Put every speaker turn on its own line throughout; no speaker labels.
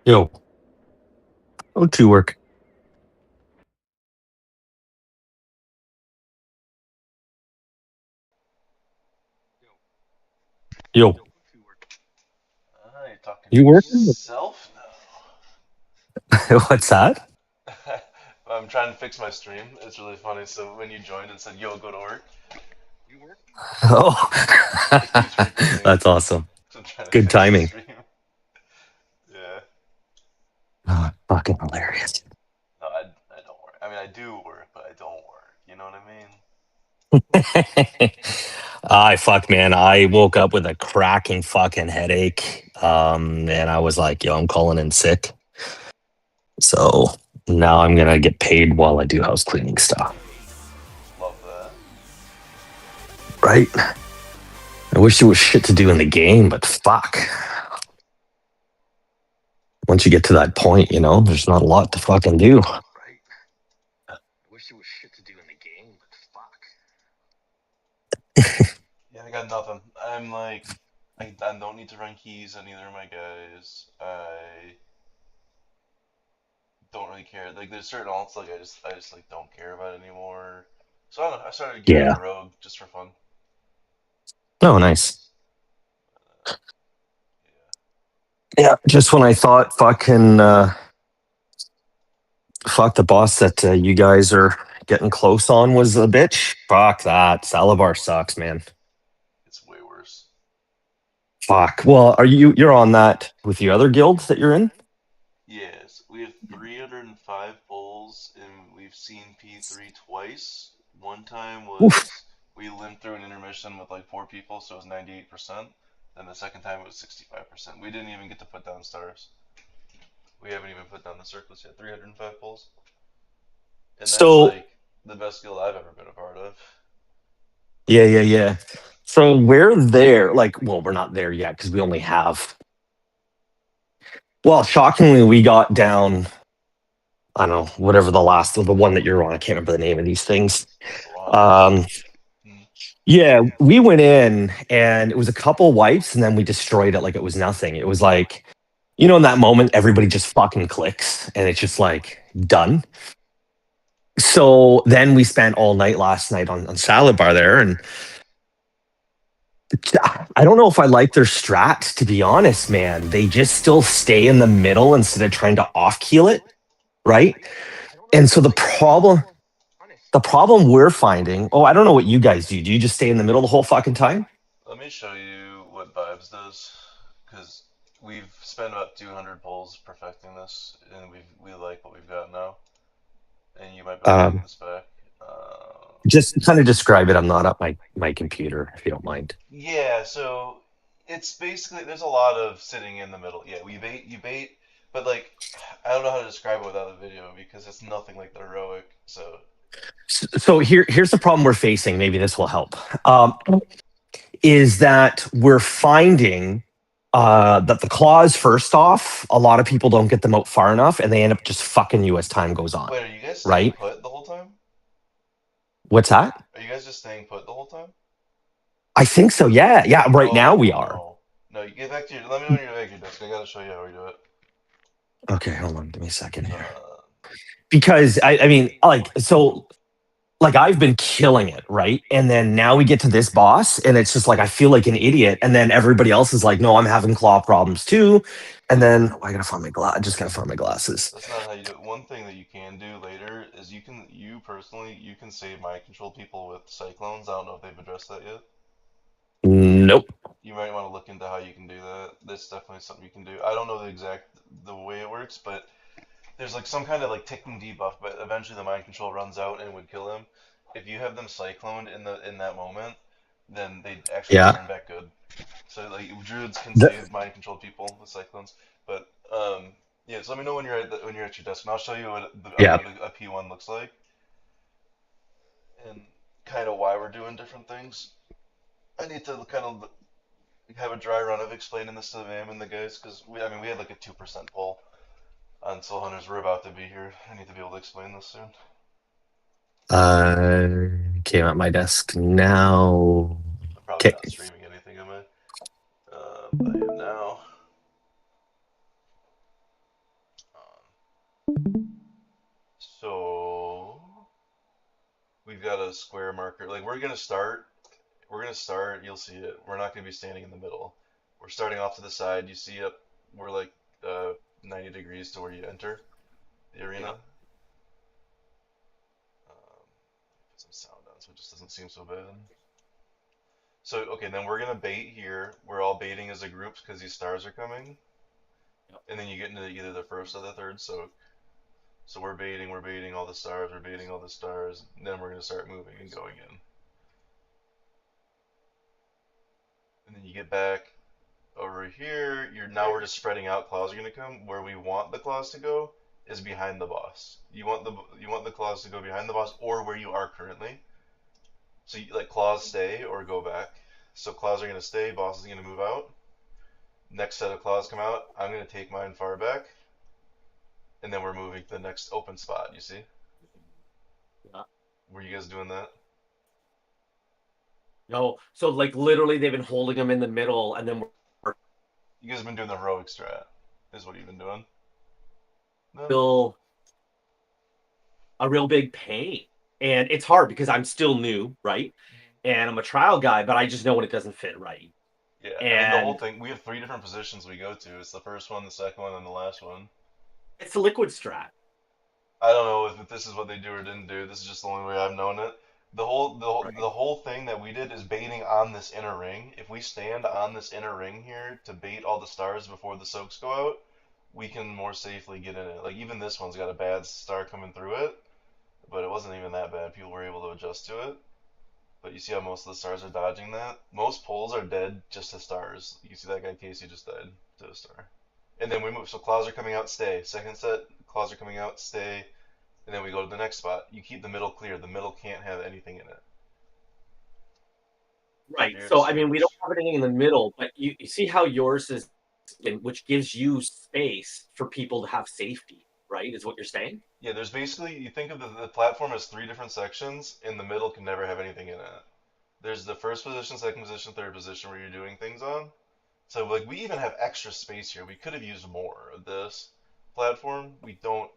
Yo, oh, to work. Yo,
You're talking to
you working?
yourself
What's that?
now. I'm trying to fix my stream. It's really funny. So when you joined, it said, "Yo, go to work."
Oh,
It keeps rebooting.
that's awesome.
So I'm trying to
Good
fix the
timing.
stream. Yeah.
Oh, fucking hilarious.
No, I don't work. I mean, I do work, but I don't work. You know what I mean?
I fuck, man. I woke up with a cracking fucking headache. And I was like, yo, I'm calling in sick. So now I'm gonna get paid while I do house cleaning stuff.
Love that.
Right? I wish there was shit to do in the game, but fuck. Once you get to that point, there's not a lot to fucking do.
Yeah, I got nothing. I'm like, I don't need to run keys on either of my guys. I don't really care. Like, there's certain alts like I just like don't care about anymore. So I don't know. I started gearing
Yeah.
on Rogue just for fun.
Oh, nice.
Yeah.
Yeah, just when I thought fuck the boss that you guys are getting close on was a bitch. Fuck that. Salabar sucks, man.
It's way worse.
Fuck. Well, you're on that with the other guilds that you're in?
Yes, we have 305 polls, and we've seen P3 twice. One time
Oof.
was we limped through an intermission with like four people, so it was 98%. Then the second time it was 65%. We didn't even get to put down stars. We haven't even put down the circles yet. 305 polls. And that's
So
like the best guild I've ever been a part of.
yeah. So we're there, like, well, we're not there yet because we only have. Well, shockingly, we got down. I don't know, whatever the one that you're on. I can't remember the name of these things.
Bronze.
Um,
Hmm.
Yeah, we went in and it was a couple wipes and then we destroyed it like it was nothing. It was like, in that moment, everybody just fucking clicks and it's just like done. So then we spent all night last night on Salad Bar there. And I don't know if I like their strat, to be honest, man. They just still stay in the middle instead of trying to off keel it, right? And so the problem we're finding, oh, I don't know what you guys do. Do you just stay in the middle the whole fucking time?
Let me show you what Vibes does, because we've spent about 200 polls perfecting this, and we like what we've got now. And you might be able to bring
Um,
this back.
just kind of describe it. I'm not up my computer, if you don't mind.
Yeah, so it's basically there's a lot of sitting in the middle. Yeah, we bait, you bait, but like I don't know how to describe it without a video because it's nothing like the heroic. So
So here's the problem we're facing. Maybe this will help. Is that we're finding that the claws, first off, a lot of people don't get them out far enough, and they end up just fucking you as time goes on.
wait, are you guys staying
Right?
put the whole time?
What's that?
Are you guys just staying put the whole time?
I think so. Yeah. Right now we
Oh
are.
no, no. You get back to your. Let me know when you're back to your desk. I gotta show you how we do it.
Okay, hold on. Give me a second here.
Uh,
Because I mean, like I've been killing it, right? And then now we get to this boss, and it's just like I feel like an idiot. And then everybody else is like, "No, I'm having claw problems too." And then I gotta find my glass. I just gotta find my glasses.
that's not how you do it. One thing that you can do later is you personally, you can save mind control people with cyclones. I don't know if they've addressed that yet.
Nope.
You might want to look into how you can do that. That's definitely something you can do. I don't know the way it works, but there's like some kind of like ticking debuff, but eventually the mind control runs out and would kill him. If you have them cycloned in that moment, then they actually
Yeah.
turn back good. So like druids can
The-
save mind control people with cyclones, but yeah. So let me know when when you're at your desk, and I'll show you
yeah.
what a P1 looks like and kind of why we're doing different things. I need to kind of have a dry run of explaining this to the man and the guys because I mean we had like a 2% pull on Soul Hunters. We're about to be here. I need to be able to explain this soon.
Came at my desk now.
I'm probably
Okay.
not streaming anything, am I? I am now. So we've got a square marker. Like we're gonna start. We're gonna start. You'll see it. We're not gonna be standing in the middle. We're starting off to the side. You see up. We're like 90 degrees to where you enter the arena.
Yeah.
Put some sound on so it just doesn't seem so bad. So okay, then we're gonna bait here. We're all baiting as a group because these stars are coming,
Yep.
and then you get into either the first or the third. So we're baiting all the stars, we're baiting all the stars. And then we're gonna start moving and going in, and then you get back over here. We're just spreading out. Claws are gonna come. Where we want the claws to go is behind the boss. You want the claws to go behind the boss or where you are currently. So you, like claws stay or go back. So claws are gonna stay. Boss is gonna move out. Next set of claws come out. I'm gonna take mine far back, and then we're moving to the next open spot. You see?
Yeah.
Were you guys doing that?
No, so like literally they've been holding them in the middle, and then we're
You guys have been doing the heroic strat, is what you've been doing. No?
still a real big pain. And it's hard because I'm still new, right? And I'm a trial guy, but I just know when it doesn't fit right.
Yeah, I mean the whole
And
thing. We have three different positions we go to. It's the first one, the second one, and the last one.
it's the liquid strat.
I don't know if this is what they do or didn't do. This is just the only way I've known it.
Right.
The whole thing that we did is baiting on this inner ring. If we stand on this inner ring here to bait all the stars before the soaks go out, we can more safely get in it. Like even this one's got a bad star coming through it, but it wasn't even that bad. People were able to adjust to it. But you see how most of the stars are dodging that? Most poles are dead just to stars. You see that guy Casey just died to a star. And then we move. So claws are coming out, stay. Second set, claws are coming out, stay. And then we go to the next spot. You keep the middle clear. The middle can't have anything in it.
Right.
Clear,
So I mean, we don't
search.
have anything in the middle, but you see how yours is, which gives you space for people to have safety, right? Is what you're saying?
Yeah, there's basically, you think of the platform as three different sections, and the middle can never have anything in it. There's the first position, second position, third position where you're doing things on. So like we even have extra space here. We could have used more of this platform. We don't,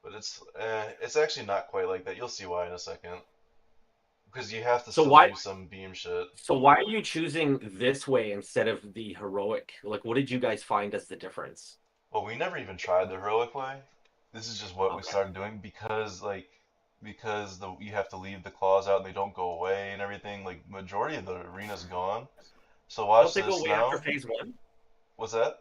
but it's actually not quite like that. You'll see why in a second. Because you have to
So
still
why
do some beam shit.
so why are you choosing this way instead of the heroic? Like, what did you guys find as the difference?
Well, we never even tried the heroic way. This is just what we
Okay.
started doing because the you have to leave the claws out and they don't go away and everything. Like majority of the arena's gone. So
Don't
watch
they go
this
away after
now.
phase one?
What's that?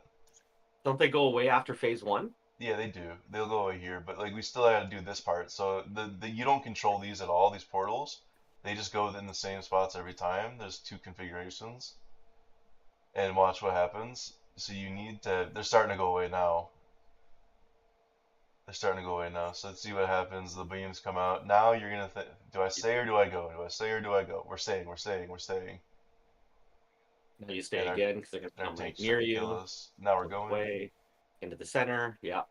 Don't they go away after phase one?
Yeah, they do. They'll go away here, but like we still had to do this part. So the you don't control these at all, these portals. They just go in the same spots every time. There's two configurations. And watch what happens. So you need to, they're starting to go away now. They're starting to go away now. So let's see what happens. The beams come out. Now you're gonna think, do I stay or do I go? Do I stay or do I go? We're staying, we're staying, we're staying.
Now you
And
stay again because they're gonna
our
come right
tank's
near
trying to kill
you.
us. Now we're
Go this
going.
way into the center. Yeah.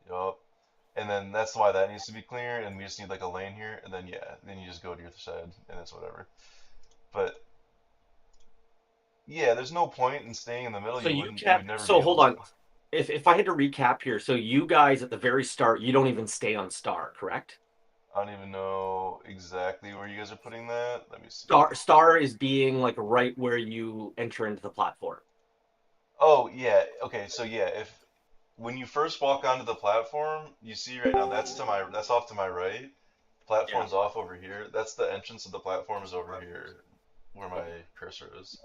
Yup. And then that's why that needs to be clear. And we just need like a lane here. And then yeah, then you just go to your side and it's whatever. But yeah, there's no point in staying in the middle.
So you
You would
kept.
never be
So
able
hold
to.
on. If I had to recap here, so you guys at the very start, you don't even stay on star, correct?
I don't even know exactly where you guys are putting that. Let me see.
Star is being like right where you enter into the platform.
Oh yeah, okay, so yeah, if when you first walk onto the platform, you see right now that's off to my right.
Yeah.
Platform's off over here. That's the entrance of the platform is over here where my cursor is.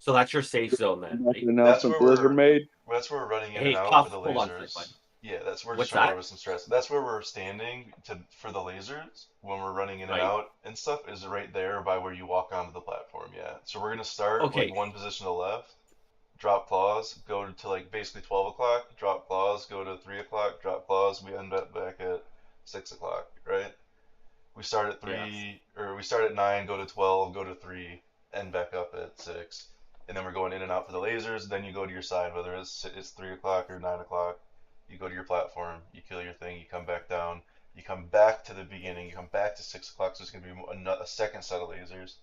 So that's your safe zone then,
About the
right?
That's
announcement
where
Blizzard
we're
made.
that's where we're running in and
Hey,
out for
Puff,
the
hold on for a second.
lasers. Yeah, that's we're just
What's
trying to go over
that?
some stress. That's where we're standing to for the lasers when we're running in and
Right.
out and stuff is right there by where you walk onto the platform, yeah. So we're gonna start like
Okay.
one position to the left, drop claws, go to like basically 12 o'clock, drop claws, go to 3 o'clock, drop claws, we end up back at 6 o'clock, right? We start at
Yes.
3, or we start at 9, go to 12, go to 3, end back up at 6. And then we're going in and out for the lasers, then you go to your side, whether it's 3 o'clock or 9 o'clock. You go to your platform, you kill your thing, you come back down, you come back to the beginning, you come back to 6 o'clock, so it's going to be a second set of lasers.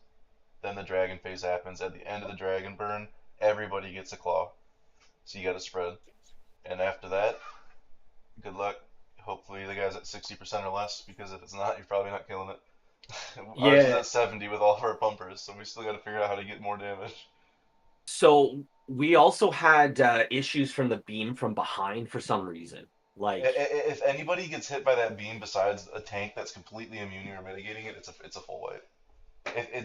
Then the dragon phase happens. At the end of the dragon burn, everybody gets a claw. So you got to spread. And after that, good luck. Hopefully the guy's at 60% or less, because if it's not, you're probably not killing it. Ours is
Yeah.
at 70 with all of our pumpers, so we still got to figure out how to get more damage.
So we also had issues from the beam from behind for some reason. Like,
If anybody gets hit by that beam besides a tank that's completely immune or mitigating it, it's a full wipe.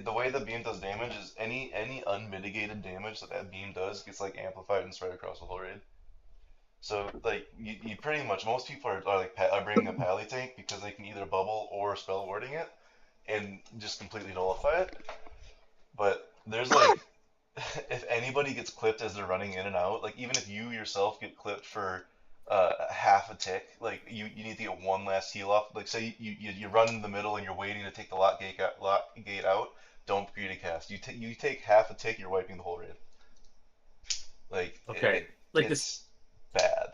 The way the beam does damage is any unmitigated damage that that beam does gets like amplified and spread across the whole raid. So like you pretty much most people are bringing a pally tank because they can either bubble or spell warding it and just completely nullify it. But there's like if anybody gets clipped as they're running in and out, like even if you yourself get clipped for half a tick, like you need to get one last heal off. Like say you run in the middle and you're waiting to take the lock gate out. Don't pre cast. You take half a tick, you're wiping the whole raid. Like
okay, like this.
it's bad.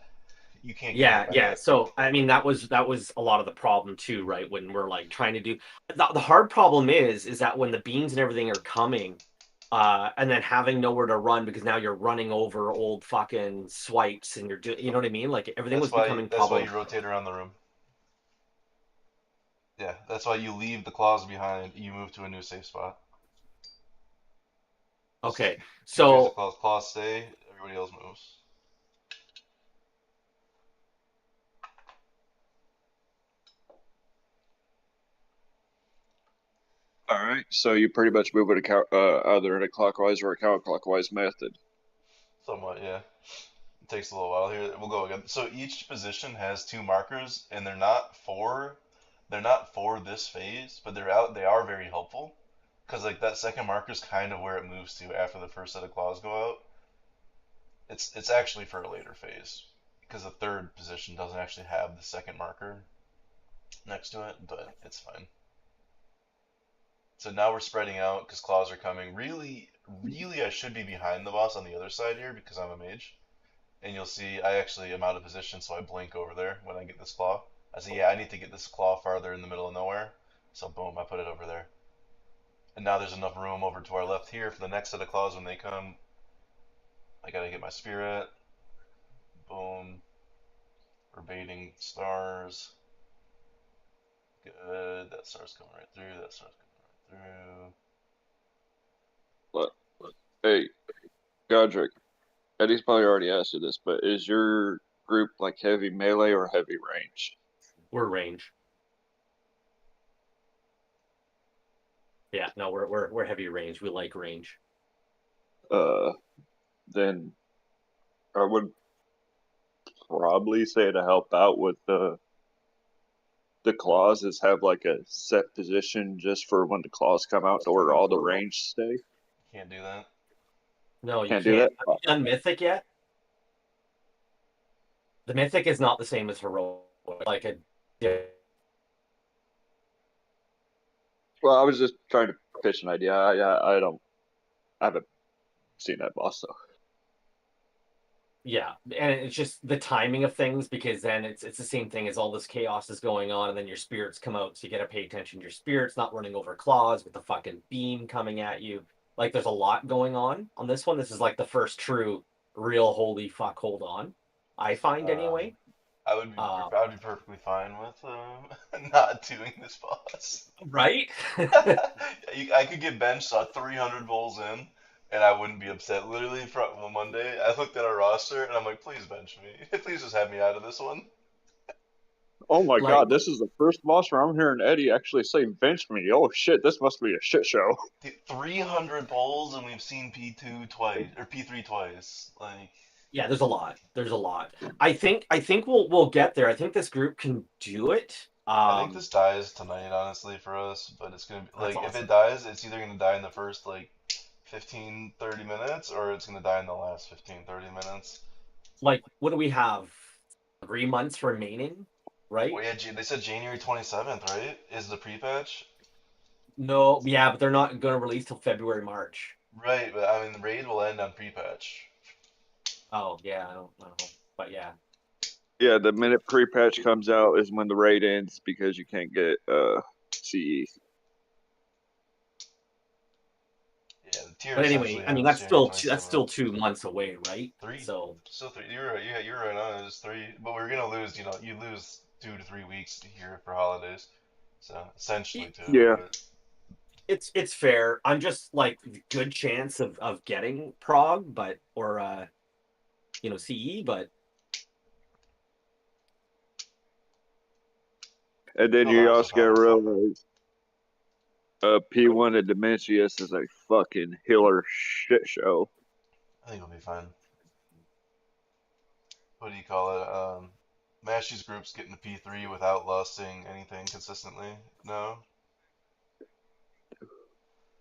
You can't get hit
Yeah,
by
yeah.
that.
So I mean, that was a lot of the problem too, right? When we're like trying to do the hard problem is that when the beams and everything are coming, and then having nowhere to run because now you're running over old fucking swipes and you're doing, you know what I mean? Like everything was becoming
That's why you
problematic.
rotate around the room. Yeah, that's why you leave the claws behind. You move to a new safe spot.
Okay,
Because here's the
so
claws. Claws stay. Everybody else moves.
All right, so you pretty much move it either in a clockwise or a counterclockwise method.
Somewhat, yeah. It takes a little while here. We'll go again. So each position has two markers, and they're not for this phase, but they're out. They are very helpful because like that second marker is kind of where it moves to after the first set of claws go out. It's actually for a later phase because the third position doesn't actually have the second marker next to it, but it's fine. So now we're spreading out because claws are coming. Really, I should be behind the boss on the other side here because I'm a mage. And you'll see I actually am out of position, so I blink over there when I get this claw. I say, yeah, I need to get this claw farther in the middle of nowhere. So boom, I put it over there. And now there's enough room over to our left here for the next set of claws when they come. I gotta get my spirit. Boom. We're baiting stars. Good. That star's coming right through. That star's coming right
But hey, Godric, Eddie's probably already asked you this, but is your group like heavy melee or heavy range?
we're range. Yeah, no, we're heavy range. We like range.
Then I would probably say to help out with the claws is have like a set position just for when the claws come out to where all the range stay.
through. Can't do that.
No, you
Can't do
can't.
that?
Have you done Mythic yet? The Mythic is not the same as heroic. Like a yeah.
Well, I was just trying to pitch an idea. I haven't seen that boss though.
Yeah, and it's just the timing of things because then it's the same thing as all this chaos is going on, and then your spirits come out, so you got to pay attention to your spirits not running over claws with the fucking beam coming at you. Like there's a lot going on this one. This is like the first true, real holy fuck. Hold on, I find
Um,
anyway.
I
Um,
would be perfectly fine with not doing this boss.
right?
I could get benched 300 bowls in, and I wouldn't be upset. Literally, from Monday, I looked at our roster, and I'm like, please bench me. Please just have me out of this one.
Oh my
Like
god, this is the first boss where I'm hearing Eddie actually say bench me. Oh shit, this must be a shit show.
300 bowls, and we've seen P2 twice, or P3 twice. Like,
yeah, there's a lot. There's a lot. I think we'll get there. I think this group can do it.
I think this dies tonight, honestly, for us, but it's gonna be,
That's
like, if it
awesome.
dies, it's either gonna die in the first, like, 15, 30 minutes, or it's gonna die in the last 15, 30 minutes.
Like, what do we have? 3 months remaining, right?
Well, yeah, they said January 27th, right? Is the pre-patch?
No, yeah, but they're not going to release till February, March.
Right, but I mean, the raid will end on pre-patch.
Oh, yeah, I don't know. But yeah.
Yeah, the minute pre-patch comes out is when the raid ends because you can't get CE.
Yeah, the Tier
But anyway,
essentially
I mean
ends January
that's
7th.
still 2 months away, right?
Three.
So
Still three. You're right. Yeah, you're right on it. It's three. But we're gonna lose. You lose 2 to 3 weeks here for holidays. So essentially two.
Yeah.
But
it's fair. I'm just like good chance of getting Prague, but or CE, but
And then
still
you
nice to
also gotta
have it.
realize P1 at Dementius is a fucking healer shit show.
I think it'll be fine. What do you call it? Mashy's group's getting to P3 without lusting anything consistently. No.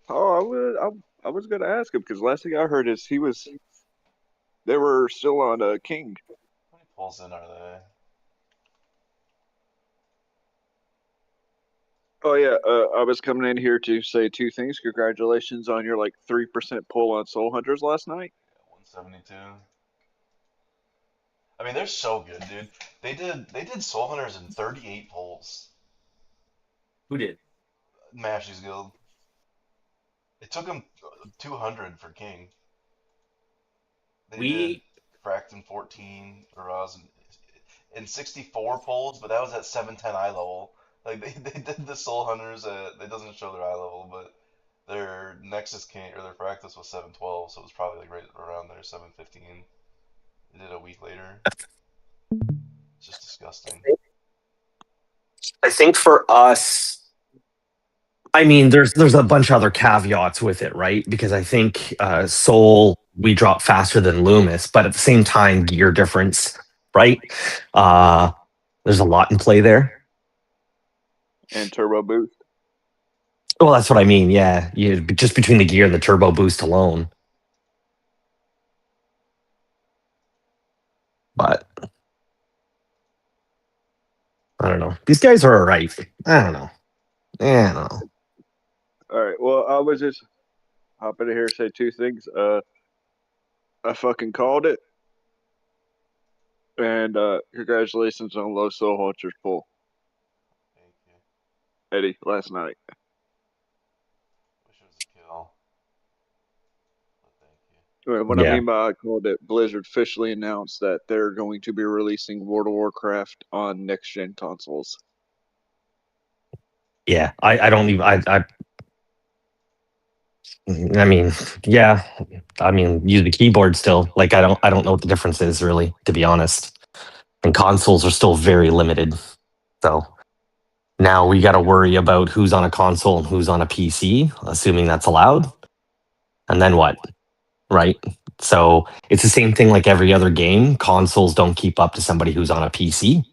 Oh, I was gonna ask him because last thing I heard is they were still on King.
How many pulls in are they?
Oh yeah, I was coming in here to say two things. Congratulations on your like 3% pull on Soul Hunters last night.
Yeah, 172. I mean, they're so good, dude. They did Soul Hunters in 38 pulls.
who did?
Mashy's guild. It took them 200 for King. They did
We
Fracked in 14, Uraz in 64 pulls, but that was at 710 eye level. Like they did the Soul Hunters at, it doesn't show their eye level, but their Nexus King or their Fractus was 712, so it was probably like right around there, 715. They did it a week later. It's just disgusting.
I think for us, I mean, there's a bunch of other caveats with it, right? Because I think Soul we drop faster than Loomis, but at the same time, gear difference, right? There's a lot in play there.
And Turbo Boost.
Well, that's what I mean. Yeah, just between the gear and the turbo boost alone. But I don't know. These guys are all right. I don't know. I don't know.
All right. Well, I was just hopping in here to say two things. I fucking called it. And congratulations on Low Soul Hunters pull,
Thank you.
Eddy, last night.
Wish it was a kill. But thank you.
What I
Yeah.
mean by I called it, Blizzard officially announced that they're going to be releasing World of Warcraft on next gen consoles.
Yeah, I don't even I mean, yeah. I mean, use the keyboard still. Like I don't know what the difference is really, to be honest. And consoles are still very limited. So now we got to worry about who's on a console and who's on a PC, assuming that's allowed. And then what? Right? So it's the same thing like every other game. Consoles don't keep up to somebody who's on a PC.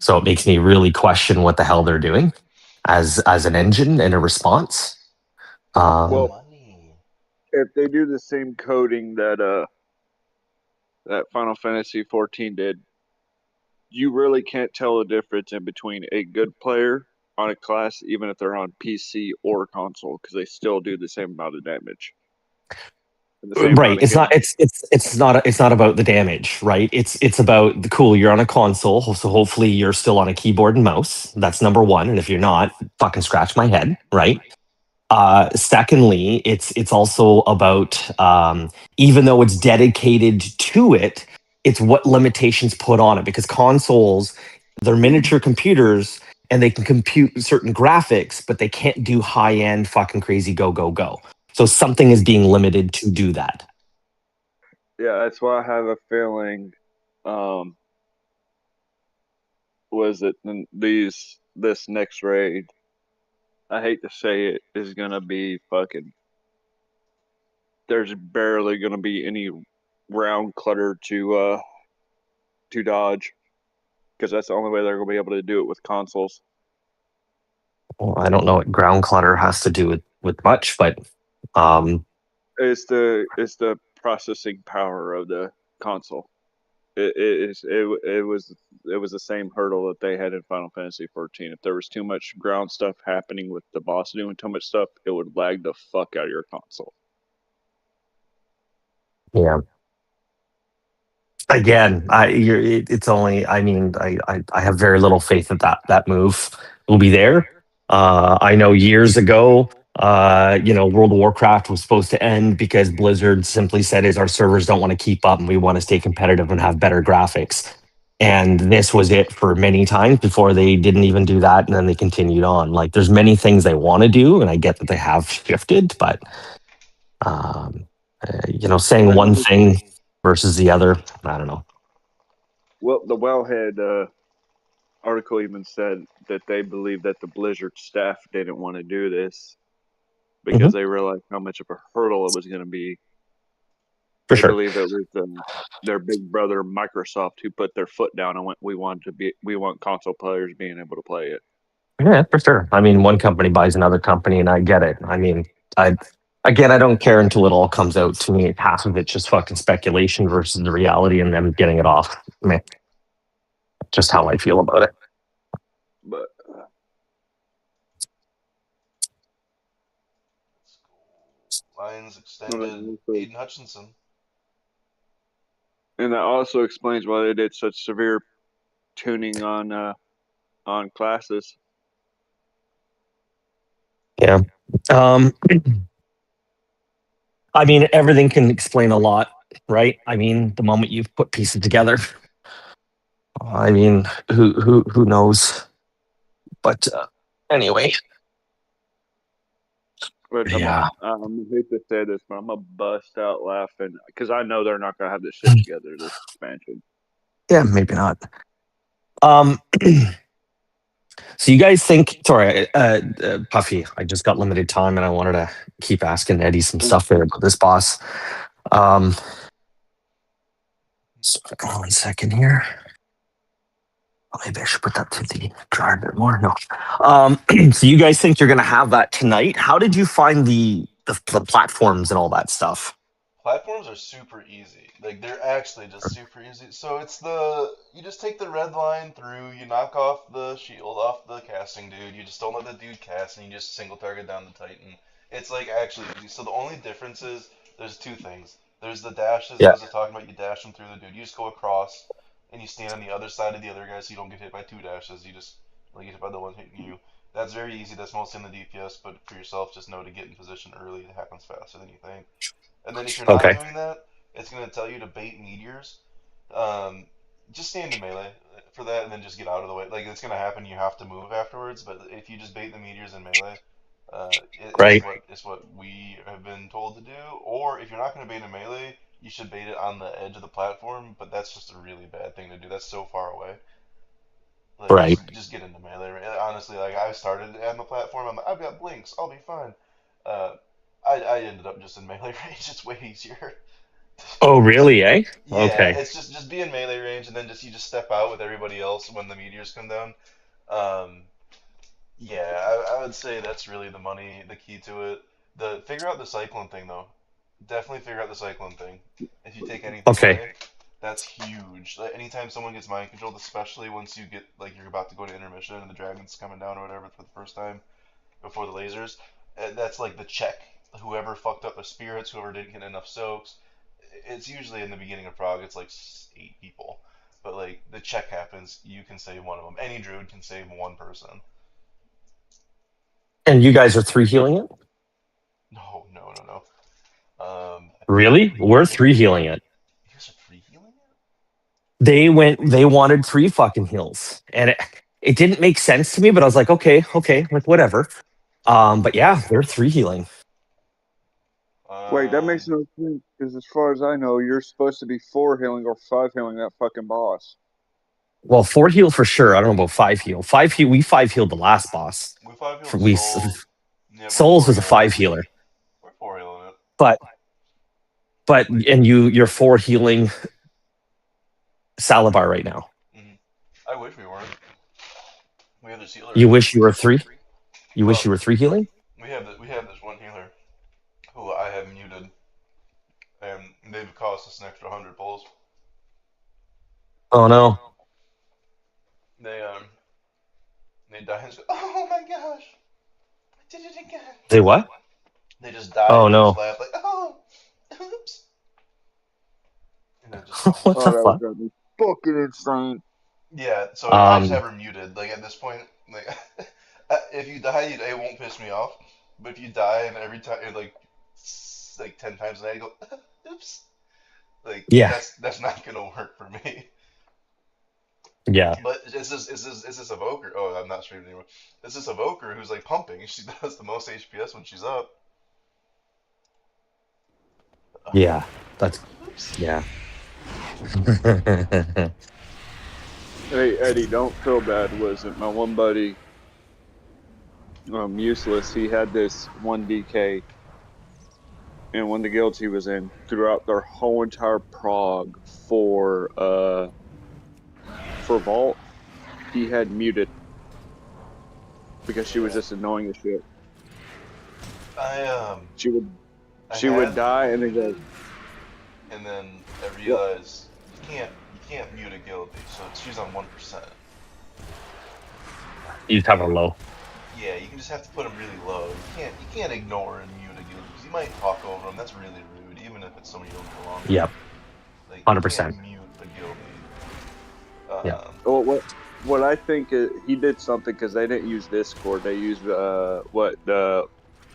So it makes me really question what the hell they're doing as an engine and a response.
Well,
Money.
if they do the same coding that Final Fantasy 14 did, you really can't tell the difference in between a good player on a class, even if they're on PC or console, because they still do the same amount of damage. And the same
Right.
amount of
It's not about the damage, right? It's about the cool, you're on a console, so hopefully you're still on a keyboard and mouse. That's number one. And if you're not, fucking scratch my head, right? Secondly, it's also about even though it's dedicated to it, it's what limitations put on it because consoles, they're miniature computers and they can compute certain graphics, but they can't do high end fucking crazy go go go. So something is being limited to do that.
Yeah, that's why I have a feeling. Was it this next raid? I hate to say it, is gonna be fucking. There's barely gonna be any round clutter to dodge, because that's the only way they're gonna be able to do it with consoles.
Well, I don't know what ground clutter has to do with much, but
It's the processing power of the console. It was the same hurdle that they had in Final Fantasy 14. If there was too much ground stuff happening with the boss doing too much stuff, it would lag the fuck out of your console.
yeah. Again, it's only. I mean, I have very little faith that that move will be there. I know years ago, World of Warcraft was supposed to end because Blizzard simply said is our servers don't want to keep up and we want to stay competitive and have better graphics. And this was it for many times before they didn't even do that, and then they continued on. Like, there's many things they want to do, and I get that they have shifted, but saying one thing versus the other, I don't know.
Well, the Wellhead article even said that they believe that the Blizzard staff didn't want to do this because they realized how much of a hurdle it was going to be.
For
they
sure.
believe it was their big brother Microsoft who put their foot down and went, we want console players being able to play it.
Yeah, for sure. I mean, one company buys another company, and I get it. I mean, I don't care until it all comes out. To me, half of it's just fucking speculation versus the reality, and them getting it off. I mean, just how I feel about it.
But
Lions extended Aiden Hutchinson.
And that also explains why they did such severe tuning on classes.
Yeah. I mean, everything can explain a lot, right? I mean, the moment you put pieces together. I mean, who knows? But anyway.
But
yeah.
I hate to say this, but I'm gonna bust out laughing because I know they're not gonna have this shit together. This expansion.
Yeah, maybe not. So you guys think? Sorry, Puffy. I just got limited time, and I wanted to keep asking Eddy some stuff there about this boss. So 1 second here. Oh, maybe I should put that to the jar a bit more. No. So you guys think you're gonna have that tonight? How did you find the platforms and all that stuff?
Platforms are super easy. Like, they're actually just super easy. So you just take the red line through, you knock off the shield off the casting dude, you just don't let the dude cast, and you just single target down the Titan. It's like actually easy. So the only difference is there's two things. There's the dashes,
Yeah.
I was talking about, you dash them through the dude. You just go across, and you stand on the other side of the other guy so you don't get hit by two dashes. You just get hit by the one hitting you. That's very easy. That's mostly in the DPS, but for yourself, just know to get in position early. It happens faster than you think. And then if you're not doing that, it's going to tell you to bait meteors. Just stand in melee for that, and then just get out of the way. Like, it's going to happen. You have to move afterwards. But if you just bait the meteors in melee, it's what we have been told to do. Or if you're not going to bait in melee, you should bait it on the edge of the platform. But that's just a really bad thing to do. That's so far away. Like,
right.
Just get into melee. Honestly, like, I started on the platform. I've got blinks. I'll be fine. I ended up just in melee range. It's way easier.
Oh, really? Eh?
Yeah,
okay.
It's just be in melee range, and then you just step out with everybody else when the meteors come down. I would say that's really the key to it. Figure out the cyclone thing though. Definitely figure out the cyclone thing. If you take anything away, that's huge. Like, anytime someone gets mind controlled, especially once you get like you're about to go to intermission and the dragon's coming down or whatever for the first time before the lasers, that's like the check. Whoever fucked up the spirits, whoever didn't get enough soaks, it's usually in the beginning of Prague. It's like 8 people, but like the check happens, you can save one of them. Any druid can save one person.
And you guys are 3 healing it?
No.
Really? We're 3 healing it.
You guys are 3 healing it?
They wanted 3 fucking heals, and it didn't make sense to me. But I was like, okay, like whatever. But yeah, they're 3 healing.
Wait, that makes no sense because as far as I know, you're supposed to be 4 healing or 5 healing that fucking boss.
Well,
4 heal for sure. I don't know about 5 heal. 5 heal. We 5 healed the last boss.
We 5 healed Souls.
Souls was a 5 healer.
We're 4 healing it.
But and you're 4 healing Salibar right now.
I wish we weren't. We have this healer.
You wish you were 3? You wish you were 3 healing?
We have this one healer who I have muted, and they've cost us an extra 100 pulls.
Oh no.
They die and just go, oh my gosh, I did it again.
They what?
They just die.
Oh
and
no.
just laugh like, oh, oops. And then just
what the fuck?
That would be fucking insane.
Yeah, so I just have her muted. Like, at this point, like, if you die, it won't piss me off. But if you die and every time, like 10 times a night, you go, oops. Like,
Yeah.
that's not going to work for me.
Yeah.
But is this evoker? Oh, I'm not streaming anymore. Is this evoker who's like pumping? She does the most HPS when she's up.
Yeah. That's
Oops.
yeah.
Hey Eddie, don't feel bad. Was it my one buddy? Useless. He had this one DK, and one of the guilds he was in throughout their whole entire prog for Vault, he had muted because she was just annoying as shit.
I
She would
I
she would
had,
die and then go,
and then I realized you can't mute a guild, so she's on 1%.
You just have a low.
Yeah, you can just have to put them really low. You can't ignore and mute a guild because you might talk over them. That's really rude, even if it's somebody you don't belong to.
Yep.
Like,
100%.
You can't mute a guild.
Yeah.
oh, what I think is, he did something because they didn't use Discord. They used what the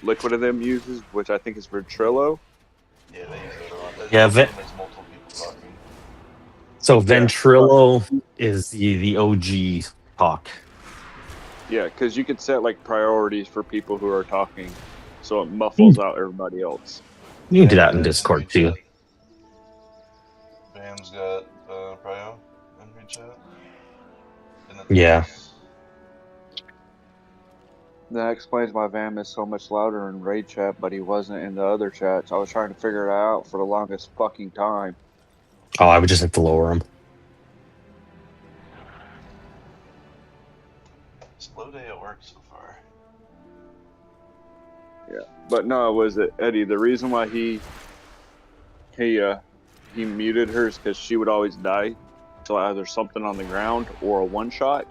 Liquid of them uses, which I think is Ventrilo.
Yeah, they use it a lot.
Yeah,
It also makes multiple people talking.
So Ventrilo is the OG talk.
Yeah, because you can set like priorities for people who are talking, so it muffles out everybody else.
You can do that in Discord too.
Bam's got Prio in read chat.
Yeah.
That explains why Vam is so much louder in raid chat, but he wasn't in the other chats. I was trying to figure it out for the longest fucking time.
Oh, I would just have to lower him.
Slow day at work so far.
Yeah, but no, was it Eddie? The reason why he muted her is because she would always die to either something on the ground or a one shot,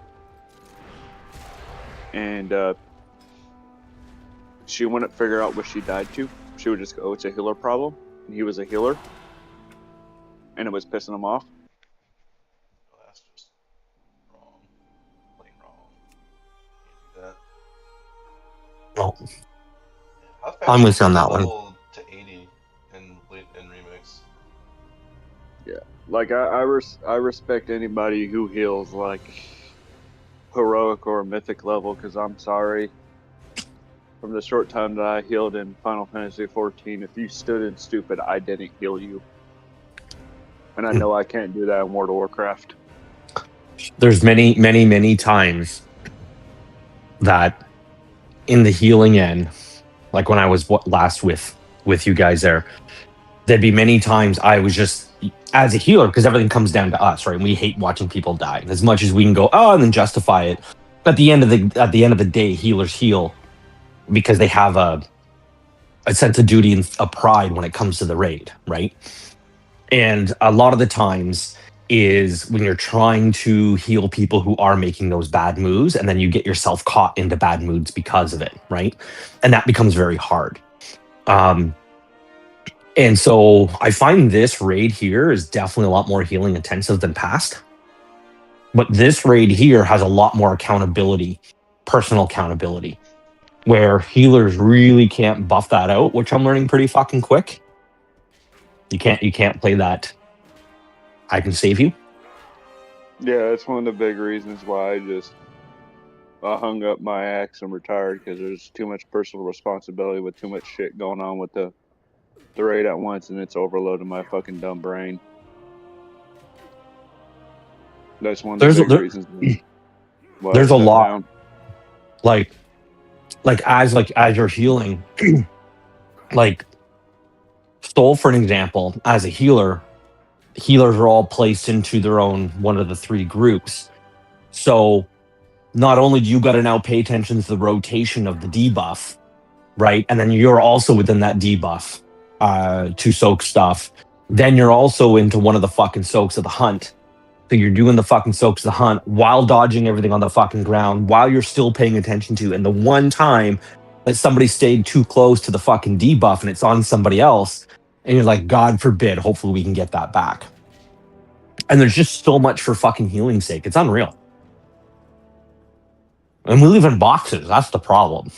and she wouldn't figure out what she died to. She would just go, "Oh, it's a healer problem." And he was a healer, and it was pissing him off.
Oh, that's just wrong. Plain wrong. Can't do that.
Oh,
How fast
I'm
did
with you
you
on
get
that one.
level to 80 in Remix?
Yeah, like I respect anybody who heals like heroic or mythic level, because I'm sorry, from the short time that I healed in Final Fantasy 14, if you stood in stupid, I didn't heal you, and I know I can't do that in World of Warcraft.
There's many times that in the healing end, like when I was last with you guys there'd be many times I was just as a healer, because everything comes down to us, right? And we hate watching people die. As much as we can go, oh, and then justify it. At the end of the day, healers heal because they have a sense of duty and a pride when it comes to the raid, right? And a lot of the times is when you're trying to heal people who are making those bad moves, and then you get yourself caught into bad moods because of it, right? And that becomes very hard. And so I find this raid here is definitely a lot more healing intensive than past. But this raid here has a lot more accountability, personal accountability, where healers really can't buff that out, which I'm learning pretty fucking quick. You can't play that I can save you.
Yeah, that's one of the big reasons why I hung up my axe and retired, because there's too much personal responsibility with too much shit going on with the raid at once, and it's overloading my fucking dumb brain. That's one of the big reasons why
There's
I
a
shut
lot
down.
like as you're healing, like Soul, for an example, as a healer, healers are all placed into their own one of the three groups. So not only do you got to now pay attention to the rotation of the debuff, right? And then you're also within that debuff to soak stuff. Then you're also into one of the fucking soaks of the hunt. So you're doing the fucking soaks of the hunt while dodging everything on the fucking ground, while you're still paying attention to. And the one time that somebody stayed too close to the fucking debuff and it's on somebody else, and you're like, God forbid, hopefully we can get that back. And there's just so much for fucking healing's sake. It's unreal. And we live in boxes. That's the problem.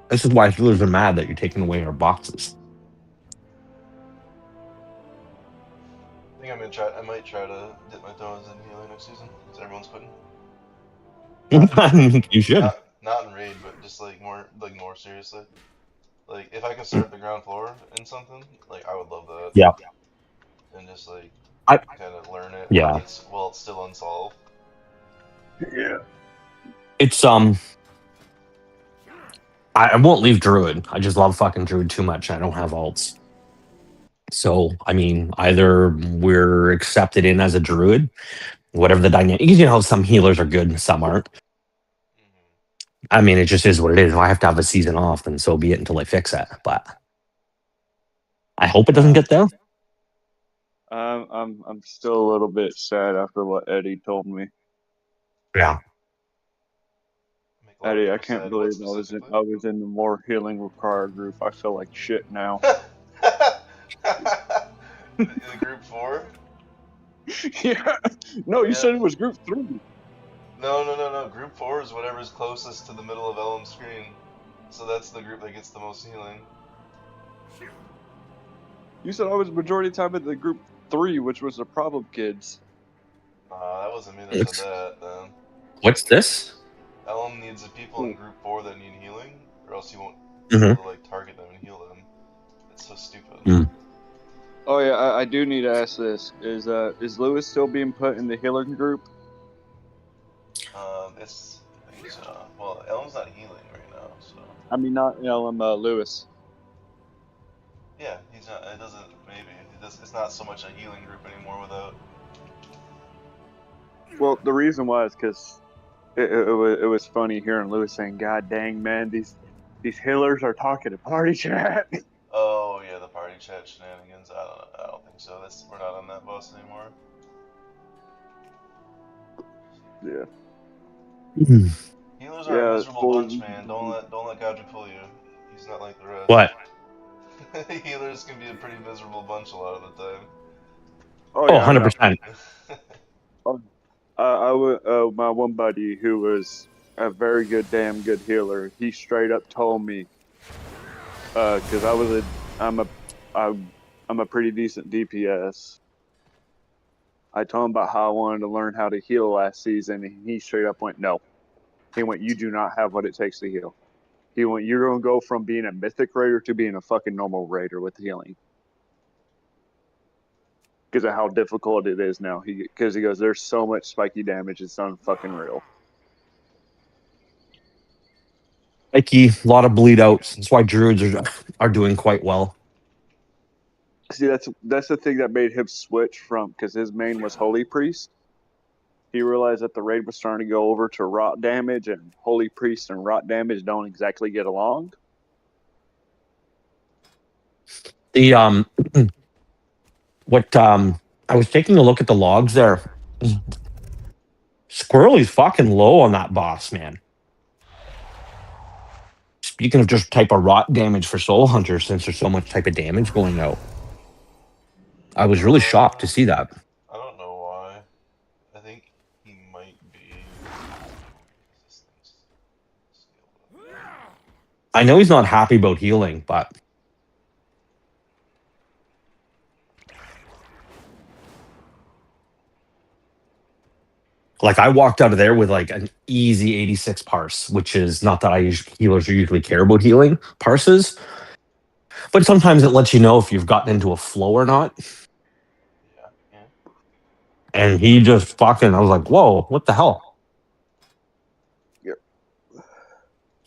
This is why healers are mad that you're taking away our boxes.
I think I'm gonna try. I might try to dip my toes in healing next season, because everyone's quitting.
You should.
Not in raid, but just like more seriously. Like if I could start at the ground floor in something, like I would love that.
Yeah.
And just like
I
kind of learn it
Yeah.
while it's still unsolved.
Yeah.
It's I won't leave Druid. I just love fucking Druid too much. I don't have alts. So I mean, either we're accepted in as a Druid, whatever the dynamic. You know, some healers are good and some aren't. I mean, it just is what it is. If I have to have a season off, then so be it until I fix it. But I hope it doesn't get there.
I'm still a little bit sad after what Eddy told me.
Yeah.
Make a lot of
Eddie, I
people
can't
sad.
believe
What
I was
specifically?
in the more healing required group. I feel like shit now.
The group 4?
Yeah. No, you
Yeah.
said it was group 3.
No. Group 4 is whatever's closest to the middle of Elm's screen. So that's the group that gets the most healing.
You said I was majority of the time at the group 3, which was the problem kids.
That wasn't me that said that, then.
What's this?
Elm needs the people in group 4 that need healing, or else he won't be
Mhm.
able to like target them and heal them. It's so stupid.
Mm.
Oh yeah, I do need to ask this: is Lewis still being put in the healing group?
Well, Elm's not healing right now, so
I mean, not Lewis.
yeah, he's not. It doesn't. Maybe it's not so much a healing group anymore without.
Well, the reason was because it was funny hearing Lewis saying, "God dang man, these healers are talking to party chat."
Oh yeah, the party chat shenanigans. I don't think so. We're not on that bus anymore.
Yeah.
Healers are a miserable bunch, man. Don't let Gaudra fool you. He's not like the rest.
What?
Healers can be a pretty miserable bunch a lot of the time.
Oh
Oh,
yeah,
100%.
My one buddy who was a very damn good healer, he straight up told me, because I'm a pretty decent DPS. I told him about how I wanted to learn how to heal last season, and he straight up went, no. He went, you do not have what it takes to heal. He went, you're going to go from being a mythic raider to being a fucking normal raider with healing. Because of how difficult it is now. Because he goes, there's so much spiky damage, it's unfucking real.
Spiky, a lot of bleed outs. That's why druids are doing quite well.
See, that's the thing that made him switch from, because his main was Holy Priest. He realized that the raid was starting to go over to rot damage, and Holy Priest and rot damage don't exactly get along.
The what I was taking a look at the logs there. Squirrely's fucking low on that boss, man. Speaking of just type of rot damage for Soul Hunter, since there's so much type of damage going out. I was really shocked to see that.
I don't know why. I think he might be.
I know he's not happy about healing, but like I walked out of there with like an easy 86 parse, which is not that healers usually care about healing parses, but sometimes it lets you know if you've gotten into a flow or not.
Yeah.
And he just fucking, I was like, whoa, what the hell?
Yep.
So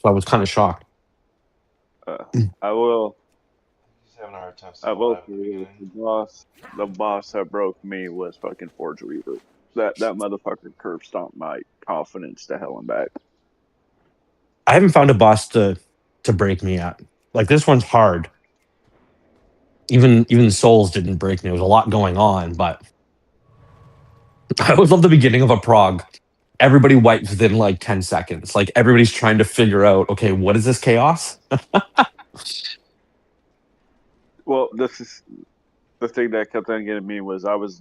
I was kind of shocked.
I will.
He's having a hard time.
I will say the boss that broke me was fucking Forge Weaver. That motherfucker curb stomped my confidence to hell and back.
I haven't found a boss to break me yet. Like this one's hard. Even Souls didn't break me. There was a lot going on, but I always love the beginning of a prog. Everybody wipes within like 10 seconds. Like everybody's trying to figure out, okay, what is this chaos?
Well, this is the thing that kept on getting me was I was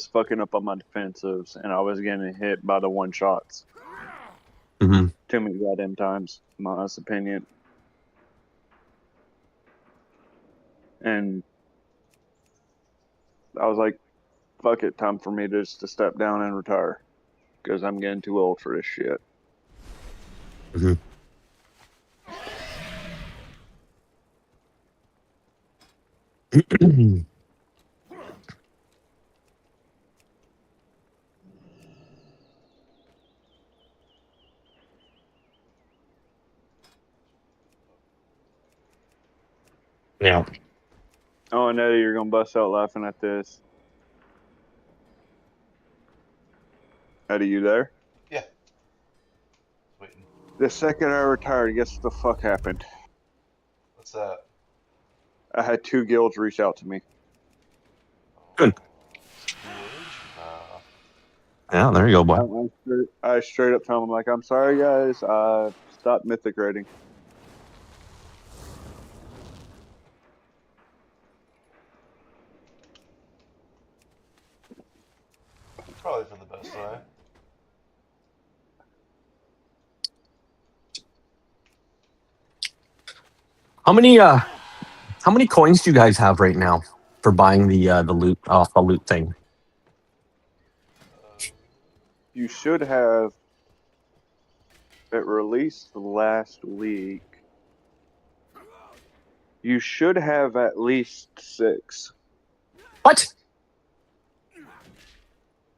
fucking up on my defensives and I was getting hit by the one shots.
Mm-hmm.
too many goddamn times, in my honest opinion. And I was like, fuck it, time for me just to step down and retire. Because I'm getting too old for this shit.
Mhm. Yeah.
Oh, and Eddie, you're going to bust out laughing at this. Eddie, you there?
Yeah. Waiting.
The second I retired, guess what the fuck happened?
What's that?
I had 2 guilds reach out to me.
Good.
Nah.
Yeah, there you go, boy.
I straight up tell them, like, I'm sorry, guys. Stop mythic rating.
Probably for the best way.
How many coins do you guys have right now for buying the loot off the loot thing?
You should have it released last week. You should have at least 6.
What?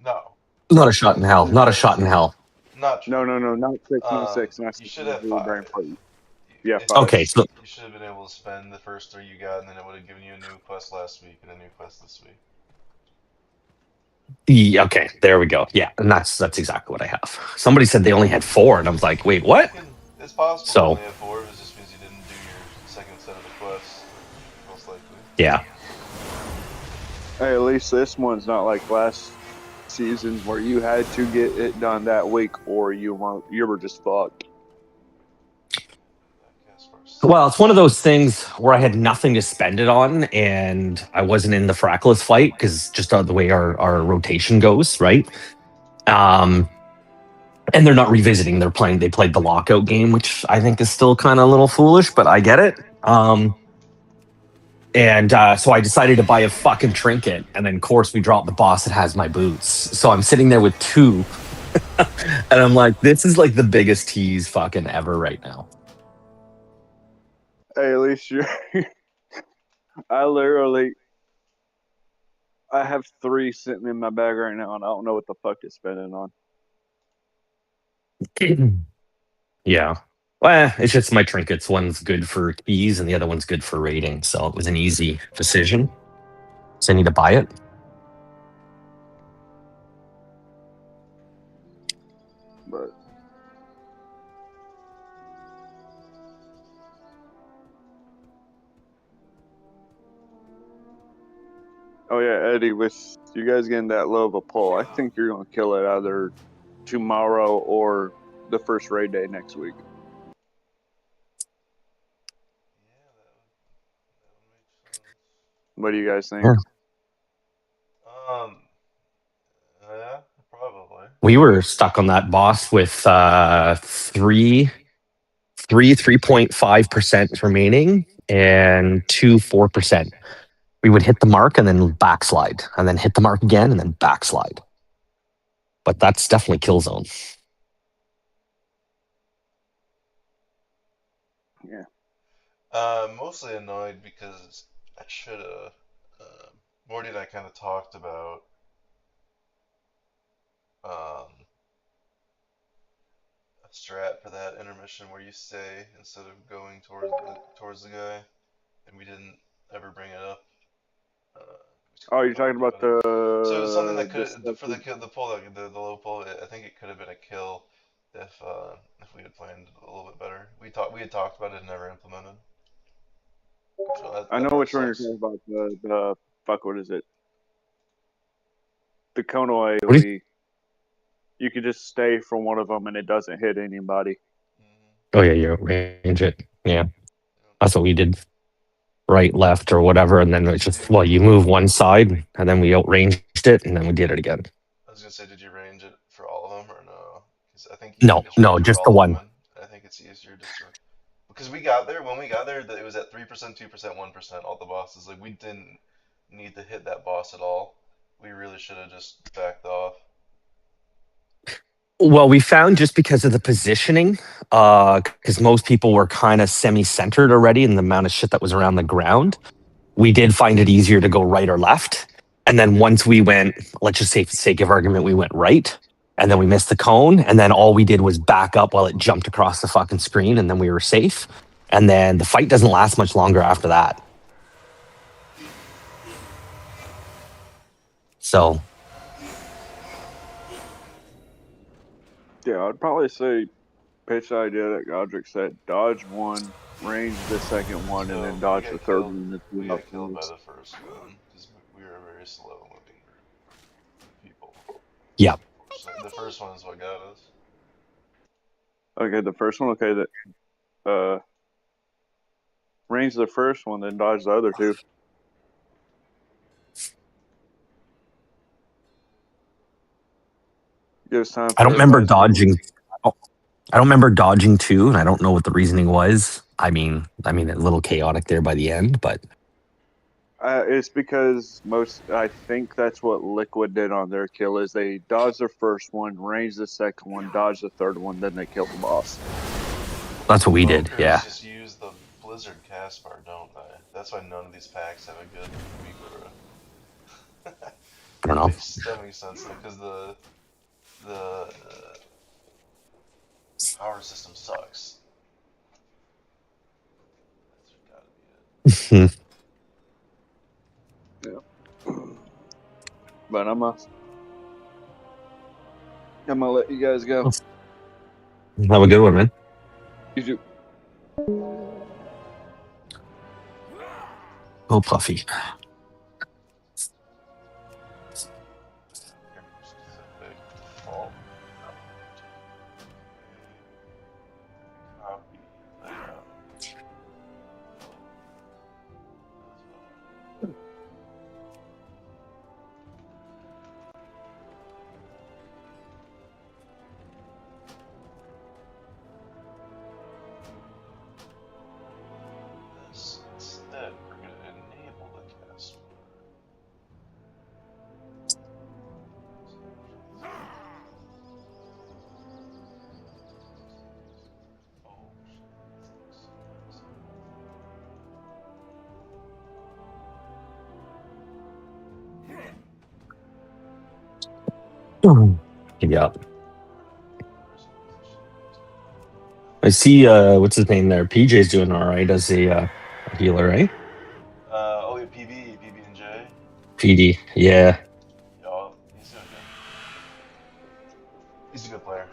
No.
Not a shot in hell. Not a shot in hell.
Not true.
No, not 6, not 6. Not 6.
You should have 5.
Yeah,
If
5.
Okay, so
you should have been able to spend the first 3 you got, and then it would have given you a new quest last week and a new quest this week.
yeah, okay, there we go. Yeah, and that's exactly what I have. Somebody said they only had 4, and I was like, wait, what?
It's possible
So-
you only have 4. It just means you didn't do your second set of the quests, most likely.
Yeah.
Hey, at least this one's not like last season where you had to get it done that week or you were just fucked.
Well, it's one of those things where I had nothing to spend it on, and I wasn't in the Frackless fight because just the way our rotation goes, right? And they're not revisiting. They played the lockout game, which I think is still kind of a little foolish, but I get it. And so I decided to buy a fucking trinket, and then of course we dropped the boss that has my boots. So I'm sitting there with 2, and I'm like, this is like the biggest tease fucking ever right now.
Hey, at least you're. I have 3 sitting in my bag right now, and I don't know what the fuck to spend it on.
Yeah. Well, it's just my trinkets. One's good for keys, and the other one's good for rating. So it was an easy decision. So I need to buy it.
But oh yeah, Eddie, with you guys getting that low of a pull, I think you're gonna kill it either tomorrow or the first raid day next week.
Yeah, that would make sense.
What do you guys think?
Yeah.
Yeah, probably.
We were stuck on that boss with 3.5% remaining and 4%. We would hit the mark and then backslide, and then hit the mark again and then backslide. But that's definitely kill zone.
Yeah.
Mostly annoyed because I should have. Morty and I kind of talked about a strat for that intermission where you stay instead of going towards the guy, and we didn't ever bring it up.
Oh, you're talking about the.
So it's something that could for the pull, the low pull. I think it could have been a kill if we had planned a little bit better. We had talked about it and never implemented. So
I know which one you're talking about. The fuck, what is it? The Kono AoE. You could just stay from one of them and it doesn't hit anybody.
Oh yeah, you range it. Yeah, that's what we did. Right, left, or whatever, and then it's just you move one side, and then we outranged it, and then we did it again.
I was gonna say, did you range it for all of them or no? 'Cause I think
No, just the one.
it's easier just to. Because we got there, when we got there, it was at 3%, 2%, 1%, all the bosses. Like, we didn't need to hit that boss at all. We really should have just backed off.
Well, we found just because of the positioning, because most people were kind of semi-centered already in the amount of shit that was around the ground. We did find it easier to go right or left. And then once we went, let's just say for the sake of argument, we went right. And then we missed the cone. And then all we did was back up while it jumped across the fucking screen. And then we were safe. And then the fight doesn't last much longer after that. So,
Yeah, I'd probably say pitch the idea that Godric said: dodge one, range the second one, and
So,
then dodge
we
the
got
third
killed-
one.
We got killed by the first one, because we were a very slow moving group of people.
yeah.
So the first one is what got us.
Okay, the first one. Okay, that range the first one, then dodge the other two. Gives time for
I don't remember
everybody's movement.
dodging. I don't remember dodging two, and I don't know what the reasoning was. I mean, a little chaotic there by the end, but
It's because I think that's what Liquid did on their kill is they dodged their first one, ranged the second one, dodged the third one, then they killed the boss.
that's what we did.
Smokers
Yeah.
just use the Blizzard cast bar, don't they? That's why none of these packs have a good weak aura.
I don't know.
That makes sense, because the power system sucks. That's gotta be it.
But I'm gonna let you guys go.
Have a good one, man.
You do.
Oh, Puffy.
Specific default. Copy layout. Instead, we're going to enable the cast.
Yeah. I see, what's his name there? PJ's doing all right as a healer, right?
Oh, yeah, PB and J.
PD, yeah.
Yeah, he's doing good. He's a good player.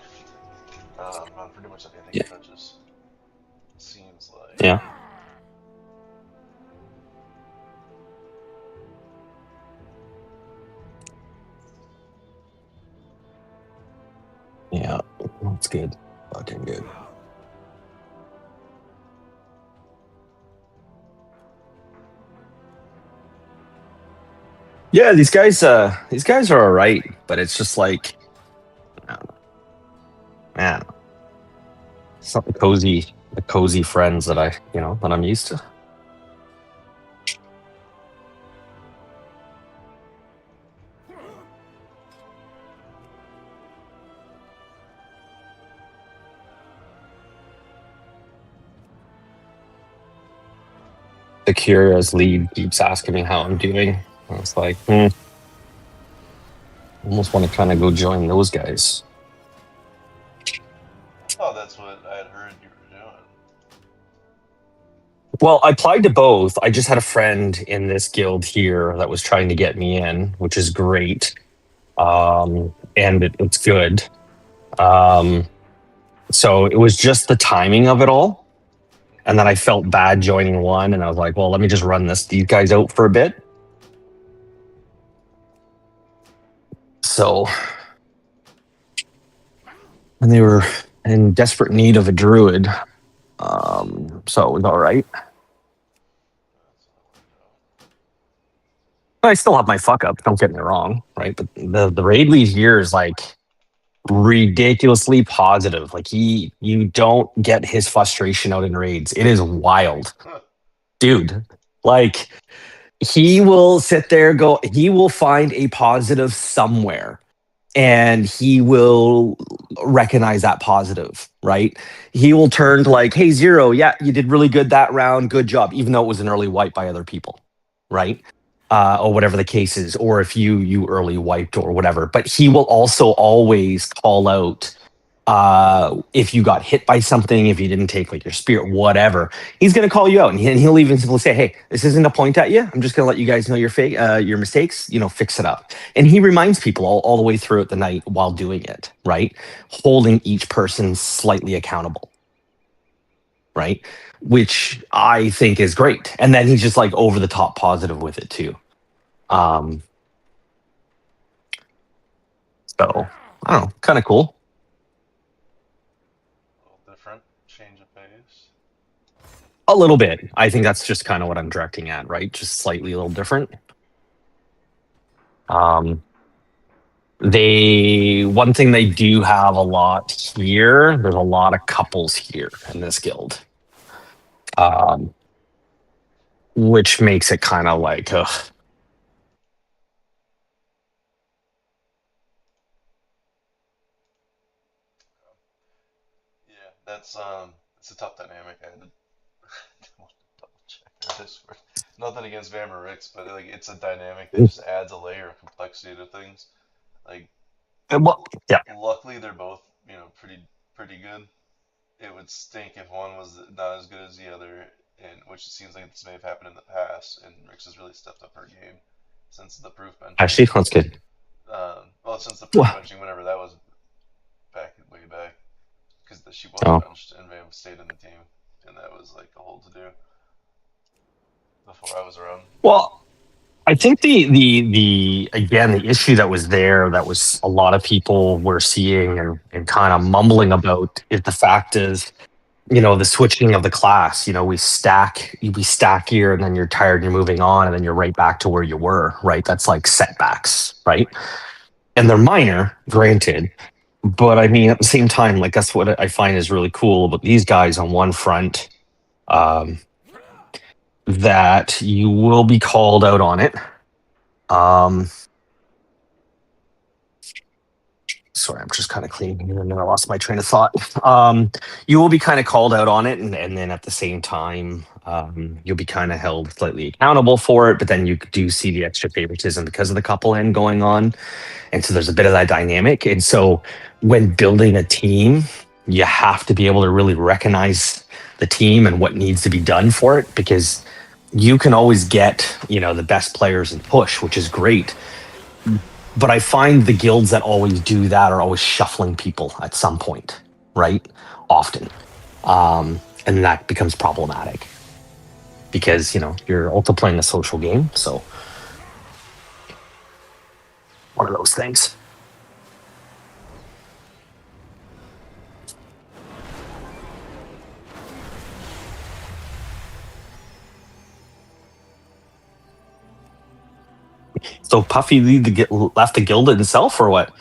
On pretty much anything he touches. Seems like.
Yeah. Yeah, that's good. Fucking good. Yeah, these guys are all right, but it's just like, I don't know. Man, it's not the cozy friends that that I'm used to. The Curious lead keeps asking me how I'm doing. I was like, almost want to kind of go join those guys.
Oh, that's what I had heard you were doing.
Well, I applied to both. I just had a friend in this guild here that was trying to get me in, which is great. And it's good. So it was just the timing of it all. And then I felt bad joining one, and I was like, well, let me just run these guys out for a bit. So, and they were in desperate need of a druid. So it was all right. I still have my fuck up, don't get me wrong, right? But the raid lead here is like, ridiculously positive. Like you don't get his frustration out in raids. It is wild, dude. Like he will sit there, he will find a positive somewhere and he will recognize that positive, right? He will turn to like, hey, Zero, yeah, you did really good that round. Good job. Even though it was an early wipe by other people, right? Or whatever the case is, or if you early wiped or whatever. But he will also always call out if you got hit by something, if you didn't take like your spirit, whatever, he's going to call you out, and he'll even simply say, "Hey, this isn't a point at you. I'm just going to let you guys know your mistakes. Fix it up." And he reminds people all the way throughout the night while doing it, right? Holding each person slightly accountable, right? Which I think is great. And then he's just like over the top positive with it too. So I don't know, kind of cool.
A little different, change of pace.
A little bit. I think that's just kind of what I'm directing at, right? Just slightly a little different. One thing they do have a lot here, there's a lot of couples here in this guild. Which makes it kind of like, ugh.
Yeah, that's it's a tough dynamic. I had to double check our Discord. Nothing against Vamarix, but like it's a dynamic that just adds a layer of complexity to things. Like,
Well, yeah.
luckily they're both pretty good. It would stink if one was not as good as the other, and which it seems like this may have happened in the past. And Rix has really stepped up her game since the proof benching.
Actually, that's good.
Well, since the proof benching, whenever that was way back, because she was benched and Vam stayed in the team, and that was like a whole to do before I was around.
Well, I think the again, the issue that was there, that was a lot of people were seeing and kind of mumbling about, is the fact is, the switching of the class. We stack here, and then you're tired and you're moving on, and then you're right back to where you were, right? That's like setbacks, right? And they're minor, granted, but I mean, at the same time, like, that's what I find is really cool about these guys on one front, that you will be called out on it. Sorry, I'm just kind of cleaning here and then I lost my train of thought. You will be kind of called out on it, and then at the same time, you'll be kind of held slightly accountable for it, but then you do see the extra favoritism because of the couple end going on. And so there's a bit of that dynamic. And so when building a team, you have to be able to really recognize the team and what needs to be done for it, because you can always get, the best players and push, which is great. But I find the guilds that always do that are always shuffling people at some point, right? Often. And that becomes problematic because, you're also playing a social game. So one of those things. So Puffy left the guild himself, or what?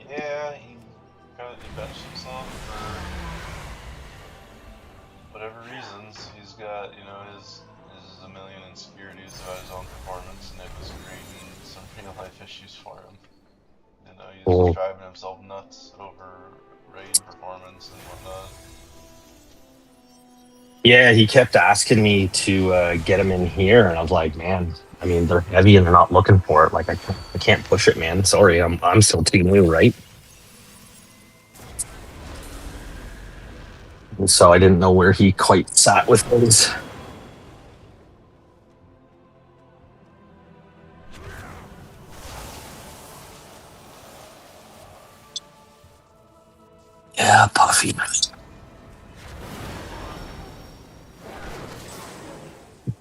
Yeah, he kind of benched himself for whatever reasons. He's got, his a million insecurities about his own performance, and it was creating some real life issues for him. He's driving himself nuts over raid performance and whatnot.
Yeah, he kept asking me to get him in here, and I was like, man, I mean, they're heavy and they're not looking for it. Like, I can't push it, man. Sorry, I'm still too new, right? And so I didn't know where he quite sat with things. Yeah, Puffy.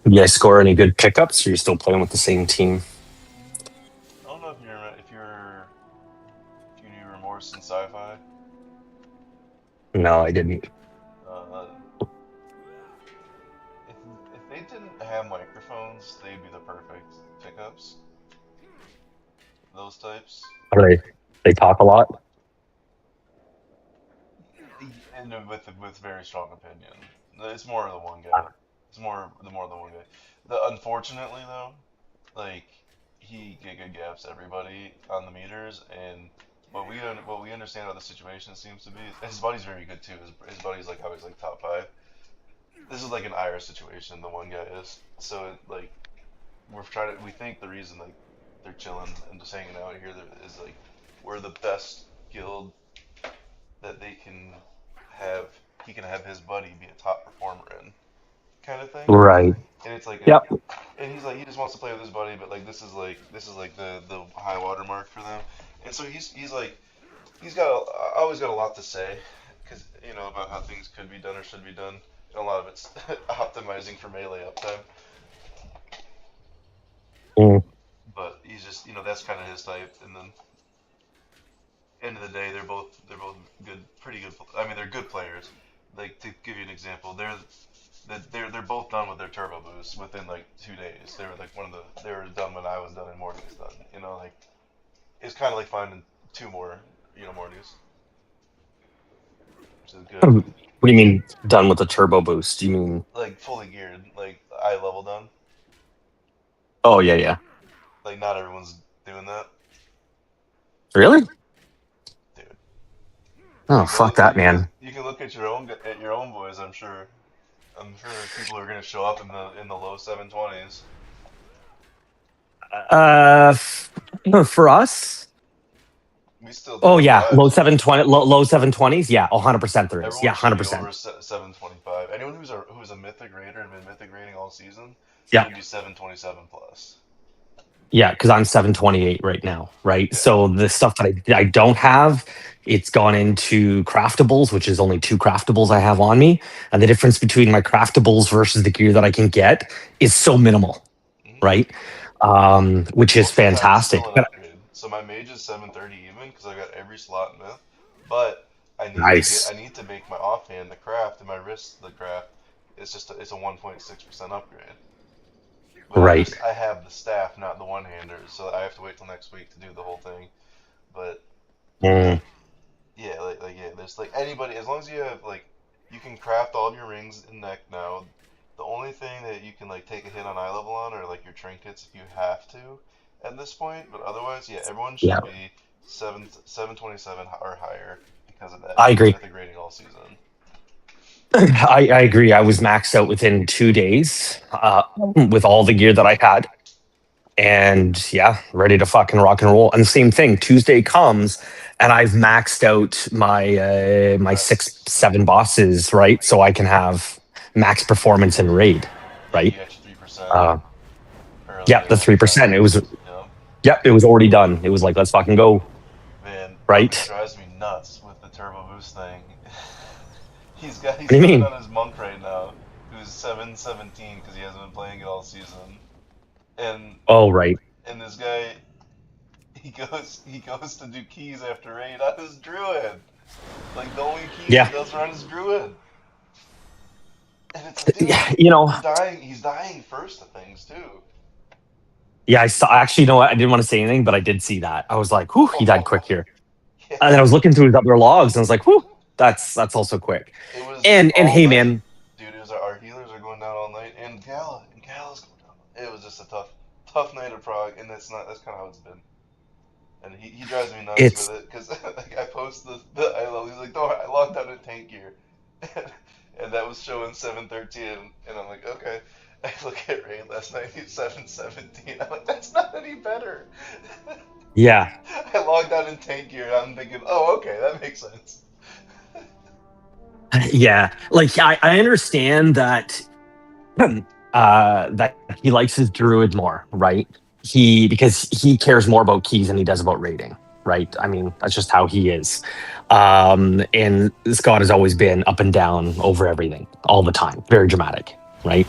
You guys score any good pickups, or you're still playing with the same team?
I don't know if you knew Remorse and Sci-Fi.
No, I didn't.
If they didn't have microphones, they'd be the perfect pickups. Those types.
Are they talk a lot?
and with very strong opinion. It's more of the one guy. It's more the one guy. Unfortunately though, like he giga gaps everybody on the meters, and what we understand how the situation seems to be. His buddy's very good too. His buddy's like always like top 5. This is like an Irish situation. The one guy is so like we think the reason like they're chilling and just hanging out here is like we're the best guild that they can have. He can have his buddy be a top performer in, kind of thing.
Right.
And it's like,
Yep.
and he's like he just wants to play with his buddy, but like this is like the high water mark for them. And so he's like always got a lot to say, because about how things could be done or should be done, and a lot of it's optimizing for melee uptime.
Mm.
But he's just that's kind of his type. And then end of the day, they're both good, pretty good. I mean, they're good players. Like, to give you an example, they're both done with their turbo boost within like 2 days. They were like they were done when I was done and Morty was done. Like it's kind of like finding 2 more Mortys, which is good.
What do you mean done with the turbo boost? Do you mean
like fully geared, like eye level done?
Oh yeah.
Like not everyone's doing that.
Really?
Dude.
Oh, fuck that, man.
You can look at your own boys. I'm sure people are gonna show up in the low 720s.
For us.
We still.
Oh yeah, low 720s. Yeah, 100% there is. Yeah, 100%.
Over 725. Anyone who's a mythic raider and been mythic raiding all season,
yeah,
should be 727 plus.
Yeah, because I'm 728 right now, right? Yeah. So the stuff that I don't have, it's gone into craftables, which is only 2 craftables I have on me, and the difference between my craftables versus the gear that I can get is so minimal, right? Which is fantastic.
So my mage is 730 even because I got every slot in myth, but I need to make my offhand the craft and my wrist the craft. It's a 1.6% upgrade. But
right.
I have the staff, not the one-handers, so I have to wait till next week to do the whole thing. But yeah, there's like anybody, as long as you have you can craft all of your rings in neck now. The only thing that you can take a hit on eye level on are your trinkets if you have to at this point. But otherwise, yeah, everyone should be 727 or higher because of that.
I agree.
Mythic rating all season.
I agree. I was maxed out within 2 days with all the gear that I had. And yeah, ready to fucking rock and roll. And the same thing, Tuesday comes and I've maxed out my my 6-7 bosses, right? So I can have max performance in raid, right? Yeah, the 3%. It was it was already done. It was like, let's fucking go.
Man,
right?
It drives me nuts with the turbo boost thing. He's on his monk right now, who's 717 because he hasn't been playing it all season. And
right.
And this guy, he goes to do keys after raid on his druid. Like the only keys he does run is druid. And it's dude, he's dying first to things too.
Yeah, I saw. Actually, what? I didn't want to say anything, but I did see that. I was like, "Whew, he died quick here." Yeah. And then I was looking through his other logs, and I was like, "Whew, that's also quick." And hey, man,
dude, our healers are going down all night, and Gala's going down. It was just a tough night of Prague, and that's kind of how it's been. And he drives me nuts with it because I post the he's like, "No, I logged out in tank gear," and that was showing 713, and I'm like, okay. I look at raid last night, he's 717. I'm like, that's not any better.
Yeah.
I logged out in tank gear, and I'm thinking, oh, okay, that makes sense.
Yeah, I understand that that he likes his druid more, right? Because he cares more about keys than he does about raiding, right? I mean, that's just how he is. And Scott has always been up and down over everything all the time, very dramatic, right?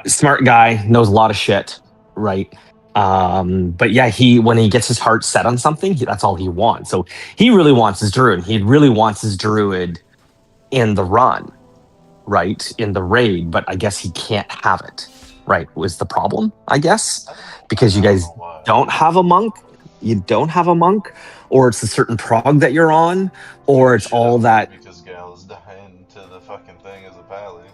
Smart guy, knows a lot of shit, right? But yeah, when he gets his heart set on something, that's all he wants. So he really wants his druid. He really wants his druid in the run, right? In the raid, but I guess he can't have it, right? Was the problem, I guess, because you guys don't have a monk. you don't have a monk, or it's a certain prog that you're on, or it's
Should
all
have
that.
because Gal is dying to the fucking thing as a pally.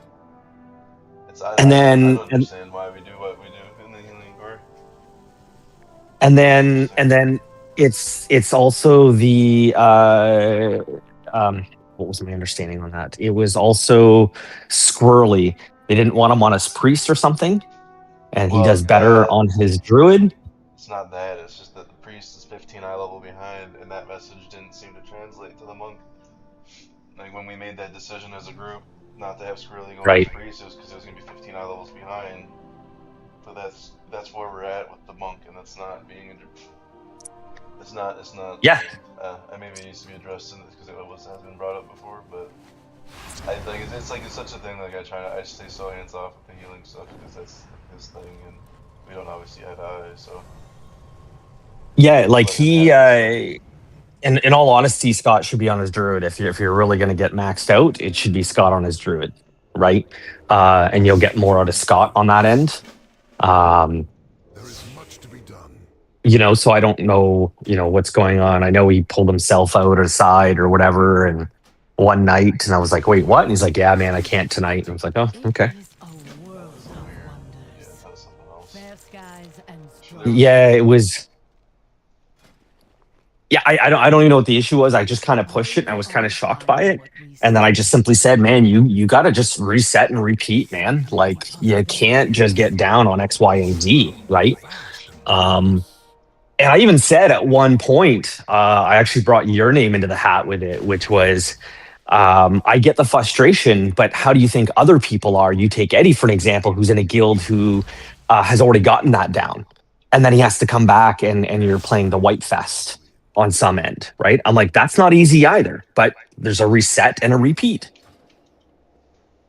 And
I
then
don't understand why we do what we do in the healing core. Interesting.
and then it's also the what was my understanding on that? It was also squirrely. They didn't want him on his priest or something, and he
Well,
does better on his druid.
it's not that. It's just that the priest is 15 eye level behind, and that message didn't seem to translate to the monk. Like when we made that decision as a group not to have Squirrely go on
Right.
his priest, it was because it was going to be 15 eye levels behind. But that's where we're at with the monk, and that's not being. It's not.
Yeah.
Maybe it needs to be addressed in this because has been brought up before, but I think it's such a thing. Like I stay so hands off with the healing stuff because that's his thing, and we don't always see eye to eye. So
Yeah, like
let him
he
have his
in all honesty, Scott should be on his druid. If you're really going to get maxed out, it should be Scott on his druid, right? And you'll get more out of Scott on that end.
There is much to be done.
You know, so I don't know, what's going on. I know he pulled himself out aside or whatever, and one night, and I was like, wait, what? And he's like, yeah, man, I can't tonight. And I was like, oh, okay.
It is a world of
Yeah,
wonders.
that's something else.
Fair skies and
There
strong.
was-
Yeah, it was. Yeah, I don't even know what the issue was. I just kind of pushed it, and I was kind of shocked by it. And then I just simply said, man, you got to just reset and repeat, man. Like you can't just get down on X, Y, and Z, right? And I even said at one point, I actually brought your name into the hat with it, which was, I get the frustration, but how do you think other people are? You take Eddy for an example, who's in a guild who has already gotten that down, and then he has to come back and you're playing the White Fest on some end, right? I'm like, that's not easy either, but there's a reset and a repeat.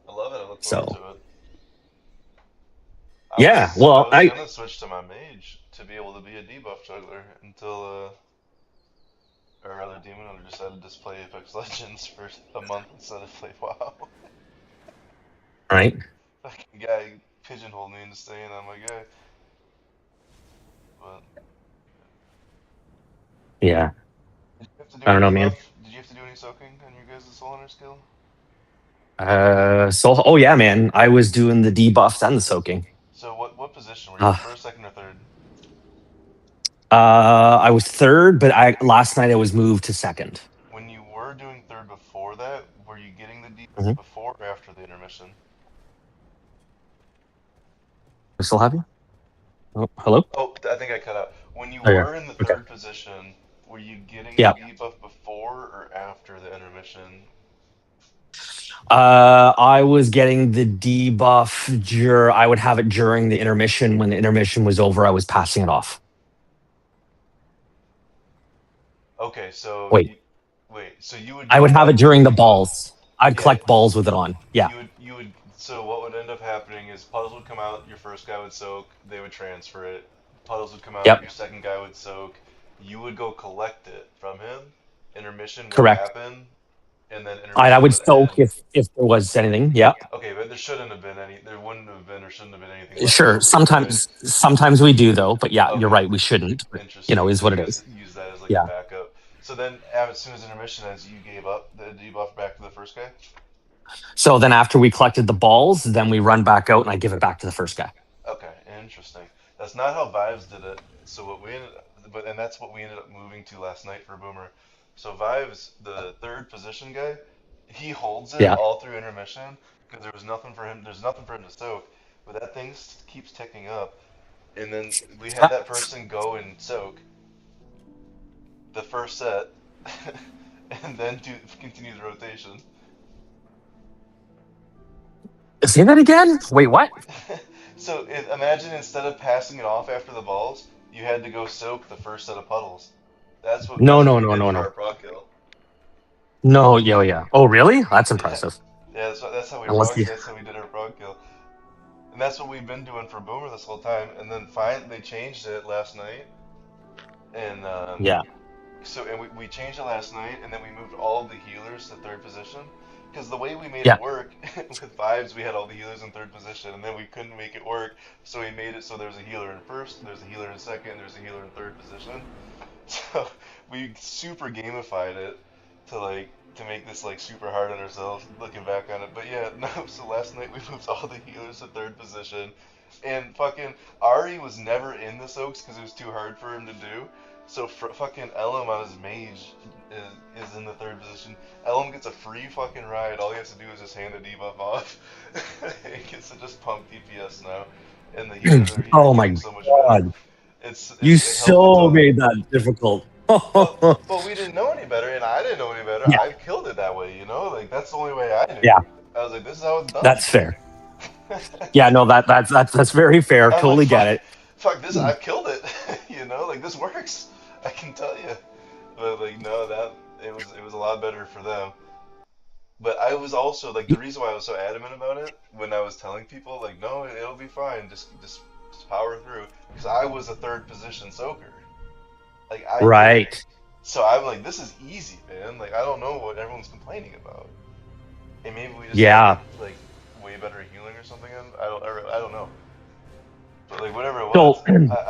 I love it. I look
So,
forward to it.
yeah, well,
I was gonna switch to my mage to be able to be a debuff juggler until our other demon hunter decided to just play Apex Legends for a month instead of play WoW.
right.
Fucking guy pigeonholed me into staying on my guy. But
Yeah.
did you have to do
I don't
any
know, man.
debuff? Did you have to do any soaking on your guys' soul hunter skill?
Oh yeah, man. I was doing the debuffs and the soaking.
So what position were you?
Uh,
First, second, or third?
I was third, but last night I was moved to second.
When you were doing third before that, were you getting the debuff
Mhm.
before or after the intermission?
I still have you? Oh, hello?
Oh, I think I cut out. When you
Oh, yeah.
were in the
Okay.
third position, were you getting
Yeah.
the debuff before or after the intermission?
I was getting the debuff. I would have it during the intermission. When the intermission was over, I was passing it off.
Okay, so
Wait.
so you would.
I would have it
collect
during the
debuff.
balls. I'd
Yeah.
collect balls with it on. Yeah.
You would. So what would end up happening is puddles would come out. Your first guy would soak. They would transfer it. Puddles would come out.
Yep.
Your second guy would soak. You would go collect it from him. Intermission would
Correct.
happen, and then intermission
I would soak
end.
if there was anything. Yeah.
Okay, but there shouldn't have been any. There wouldn't have been or shouldn't have been anything. Left
Sure.
over, so
Sometimes we do though. But yeah, you're
Okay.
right. We shouldn't. But
Interesting.
is
So
what
you
it
guys
is.
use that as like
Yeah.
a backup. So then, as soon as intermission ends, you gave up the debuff back to the first guy.
So then after we collected the balls, then we run back out and I give it back to the first guy.
Okay, interesting. That's not how Vives did it. So what we ended, and that's what we ended up moving to last night for Boomer. So Vives, the third position guy, he holds it
Yeah.
all through intermission because there was nothing for him. There's nothing for him to soak, but that thing keeps ticking up, and then we had that person go and soak the first set, and then continue the rotation.
Say that again? Wait, what?
So imagine instead of passing it off after the balls, you had to go soak the first set of puddles. That's what.
No,
That's
no,
what we
no,
did
no,
for
no.
our prog kill.
No, yeah. Oh, really? That's impressive.
Yeah, that's how we
Unless you-
That's how we did our prog kill, and that's what we've been doing for Boomer this whole time. And then they changed it last night, and
Yeah.
So we changed it last night, and then we moved all of the healers to third position. because the way we made
Yeah.
it work with vibes, we had all the healers in third position, and then we couldn't make it work, so we made it so there's a healer in first, there's a healer in second, there's a healer in third position. So we super gamified it to make this like super hard on ourselves looking back on it. But yeah, no. So last night we moved all the healers to third position, and fucking Ari was never in the soaks because it was too hard for him to do. So fucking Elam on his mage is in the third position. Elam gets a free fucking ride. All he has to do is just hand the debuff off. He gets to just pump DPS now, and the healers are
Oh my
getting so much better.
god. You
It helped a
so
ton.
made that difficult.
Well, we didn't know any better, and I didn't know any better.
Yeah.
I killed it that way, you know? Like, that's the only way I knew.
Yeah.
I was like, this is how it's done.
That's fair. Yeah, no, that's very fair.
I'm
Totally
like,
get it.
Fuck this, I've killed it. You know? Like, this works. I can tell you. But, like, no, it was a lot better for them. But I was also, like, the reason why I was so adamant about it, when I was telling people, like, no, it'll be fine, just power through, because I was a third position soaker. Like, I
Right.
So I'm like, this is easy, man. Like, I don't know what everyone's complaining about. And maybe we just
Yeah.
have, like way better healing or something. I don't know. But like whatever it
So-
was,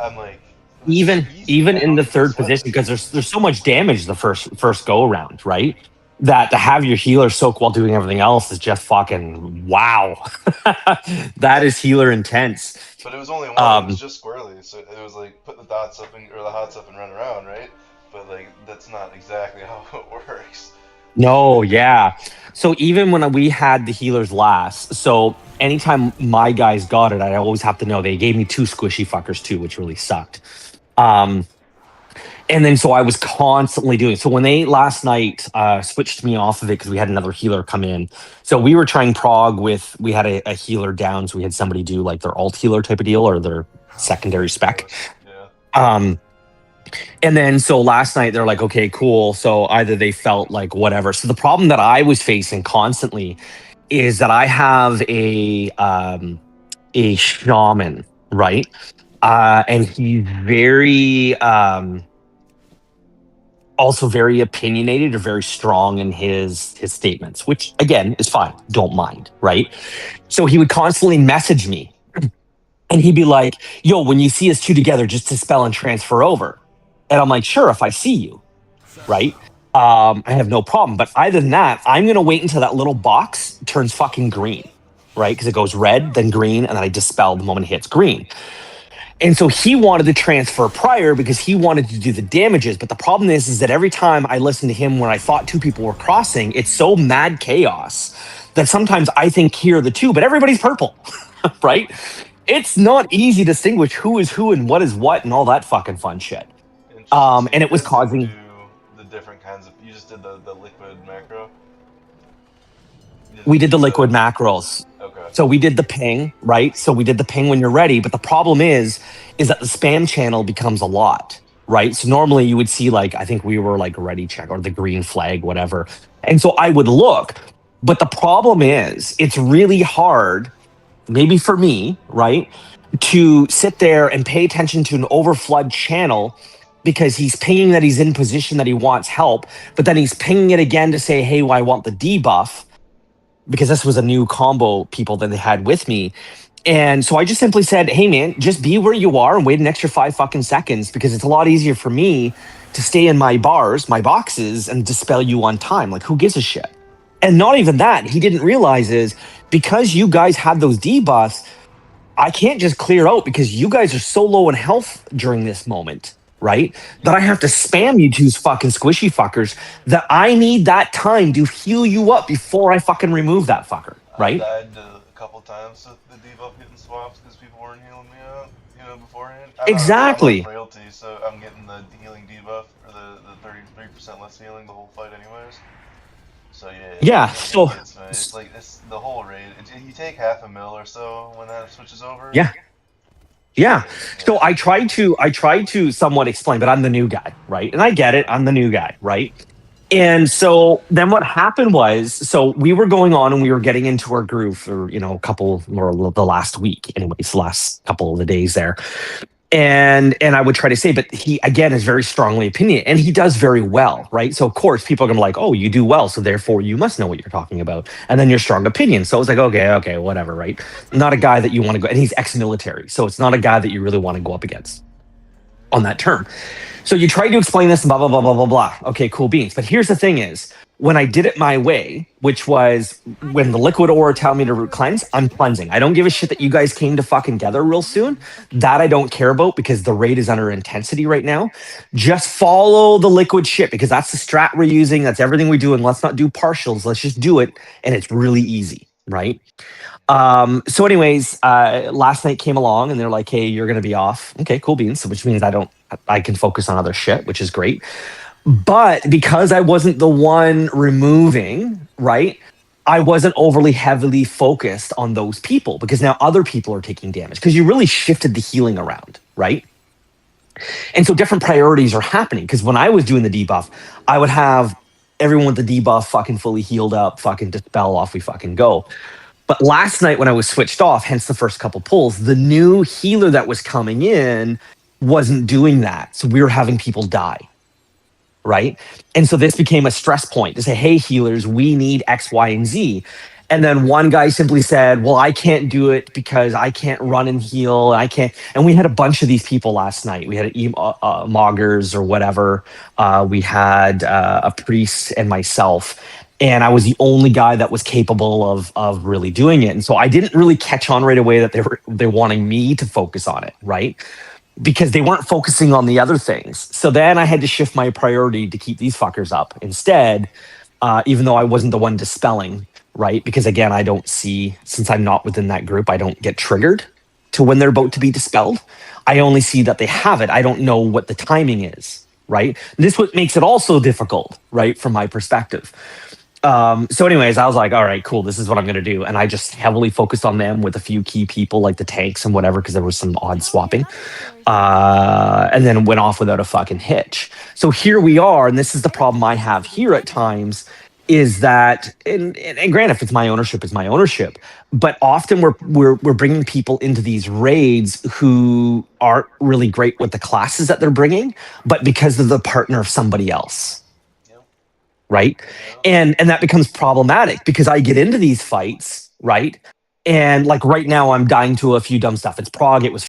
I'm like,
Even
this is easy,
even
man.
in
I
the
don't even
third
sweat
position,
it.
because there's so much damage the first go around, right? That to have your healer soak while doing everything else is just fucking wow. That is healer intense.
But it was only one. It was just squirrely, so it was like put the dots up or the hots up and run around, right? But like that's not exactly how it works.
No, yeah. So even when we had the healers last, so anytime my guys got it, I always have to know they gave me 2 squishy fuckers too, which really sucked. And then so I was constantly doing. So when they last night switched me off of it because we had another healer come in. So we were trying prog with, we had a healer down, so we had somebody do like their alt healer type of deal or their secondary spec.
Yeah.
And then so last night they're like, okay, cool. So either they felt like whatever. So the problem that I was facing constantly is that I have a shaman, right? And he's very also very opinionated or very strong in his statements, which again is fine. Don't mind, right? So he would constantly message me and he'd be like, yo, when you see us two together, just dispel and transfer over. And I'm like, sure, if I see you, right? I have no problem. But other than that, I'm going to wait until that little box turns fucking green, right? Because it goes red, then green, and then I dispel the moment it hits green. And so he wanted to transfer prior because he wanted to do the damages. But the problem is that every time I listen to him when I thought 2 people were crossing, it's so mad chaos that sometimes I think here are the 2, but everybody's purple, right? It's not easy to distinguish who is who and what is what and all that fucking fun shit.
So
And it was
you guys
causing...
didn't do the different kinds of. You just did the liquid macro.
We did the liquid macros.
Okay.
So we did the ping, right? So we did the ping when you're ready. But the problem is that the spam channel becomes a lot, right? So normally you would see like, I think we were like ready check or the green flag, whatever. And so I would look. But the problem is it's really hard, maybe for me, right? To sit there and pay attention to an overflood channel because he's pinging that he's in position that he wants help. But then he's pinging it again to say, hey, well, I want the debuff. Because this was a new combo people that they had with me. And so I just simply said, hey man, just be where you are and wait an extra 5 fucking seconds because it's a lot easier for me to stay in my bars, my boxes, and dispel you on time. Like, who gives a shit? And not even that, he didn't realize is because you guys had those debuffs, I can't just clear out because you guys are so low in health during this moment, right? That I have to spam you 2 fucking squishy fuckers that I need that time to heal you up before I fucking remove that fucker, right?
I died a couple times with the debuff getting swaps because people weren't healing me out, beforehand.
Exactly.
I'm on frailty, so I'm getting the healing debuff or the 33% less healing the whole fight, anyways. So
yeah. So
it's like the whole raid. You take half a mil or so when that switches over.
Yeah. So I tried to somewhat explain, but I'm the new guy, right? And I get it. I'm the new guy, right? And so then what happened was, so we were going on and we were getting into our groove for, a couple or the last week, anyways, the last couple of the days there. And I would try to say, but he again is very strongly opinion, and he does very well, right? So of course people are gonna be like, oh, you do well, so therefore you must know what you're talking about, and then your strong opinion. So it's like, okay, whatever, right? Not a guy that you want to go, and he's ex-military, so it's not a guy that you really want to go up against on that term. So you try to explain this, blah blah blah blah blah blah. Okay, cool beans. But here's the thing: is when I did it my way, which was when the liquid aura tell me to cleanse, I'm cleansing. I don't give a shit that you guys came to fucking gather real soon. That I don't care about because the raid is under intensity right now. Just follow the liquid shit because that's the strat we're using. That's everything we do. And let's not do partials. Let's just do it. And it's really easy, right? So anyways, last night came along and they're like, hey, you're going to be off. Okay, cool beans. So which means I can focus on other shit, which is great. But because I wasn't the one removing, right? I wasn't overly heavily focused on those people because now other people are taking damage because you really shifted the healing around, right? And so different priorities are happening because when I was doing the debuff, I would have everyone with the debuff fucking fully healed up, fucking dispel off, we fucking go. But last night when I was switched off, hence the first couple pulls, the new healer that was coming in wasn't doing that. So we were having people die. Right. And so this became a stress point to say, hey, healers, we need X, Y, and Z. And then one guy simply said, well, I can't do it because I can't run and heal. I can't. And we had a bunch of these people last night. We had Moggers or whatever. We had a priest and myself. And I was the only guy that was capable of really doing it. And so I didn't really catch on right away that they're wanting me to focus on it. Right. Because they weren't focusing on the other things. So then I had to shift my priority to keep these fuckers up instead, even though I wasn't the one dispelling, right? Because again, I don't see, since I'm not within that group, I don't get triggered to when they're about to be dispelled. I only see that they have it. I don't know what the timing is, right? And this what makes it also difficult, right? From my perspective. So anyways, I was like, all right, cool. This is what I'm going to do. And I just heavily focused on them with a few key people like the tanks and whatever, because there was some odd swapping. And then went off without a fucking hitch. So here we are. And this is the problem I have here at times is that, and granted, if it's my ownership, it's my ownership. But often we're bringing people into these raids who aren't really great with the classes that they're bringing, but because they're the partner of somebody else. Right. And that becomes problematic because I get into these fights. Right. And like right now I'm dying to a few dumb stuff. It's Prague. It was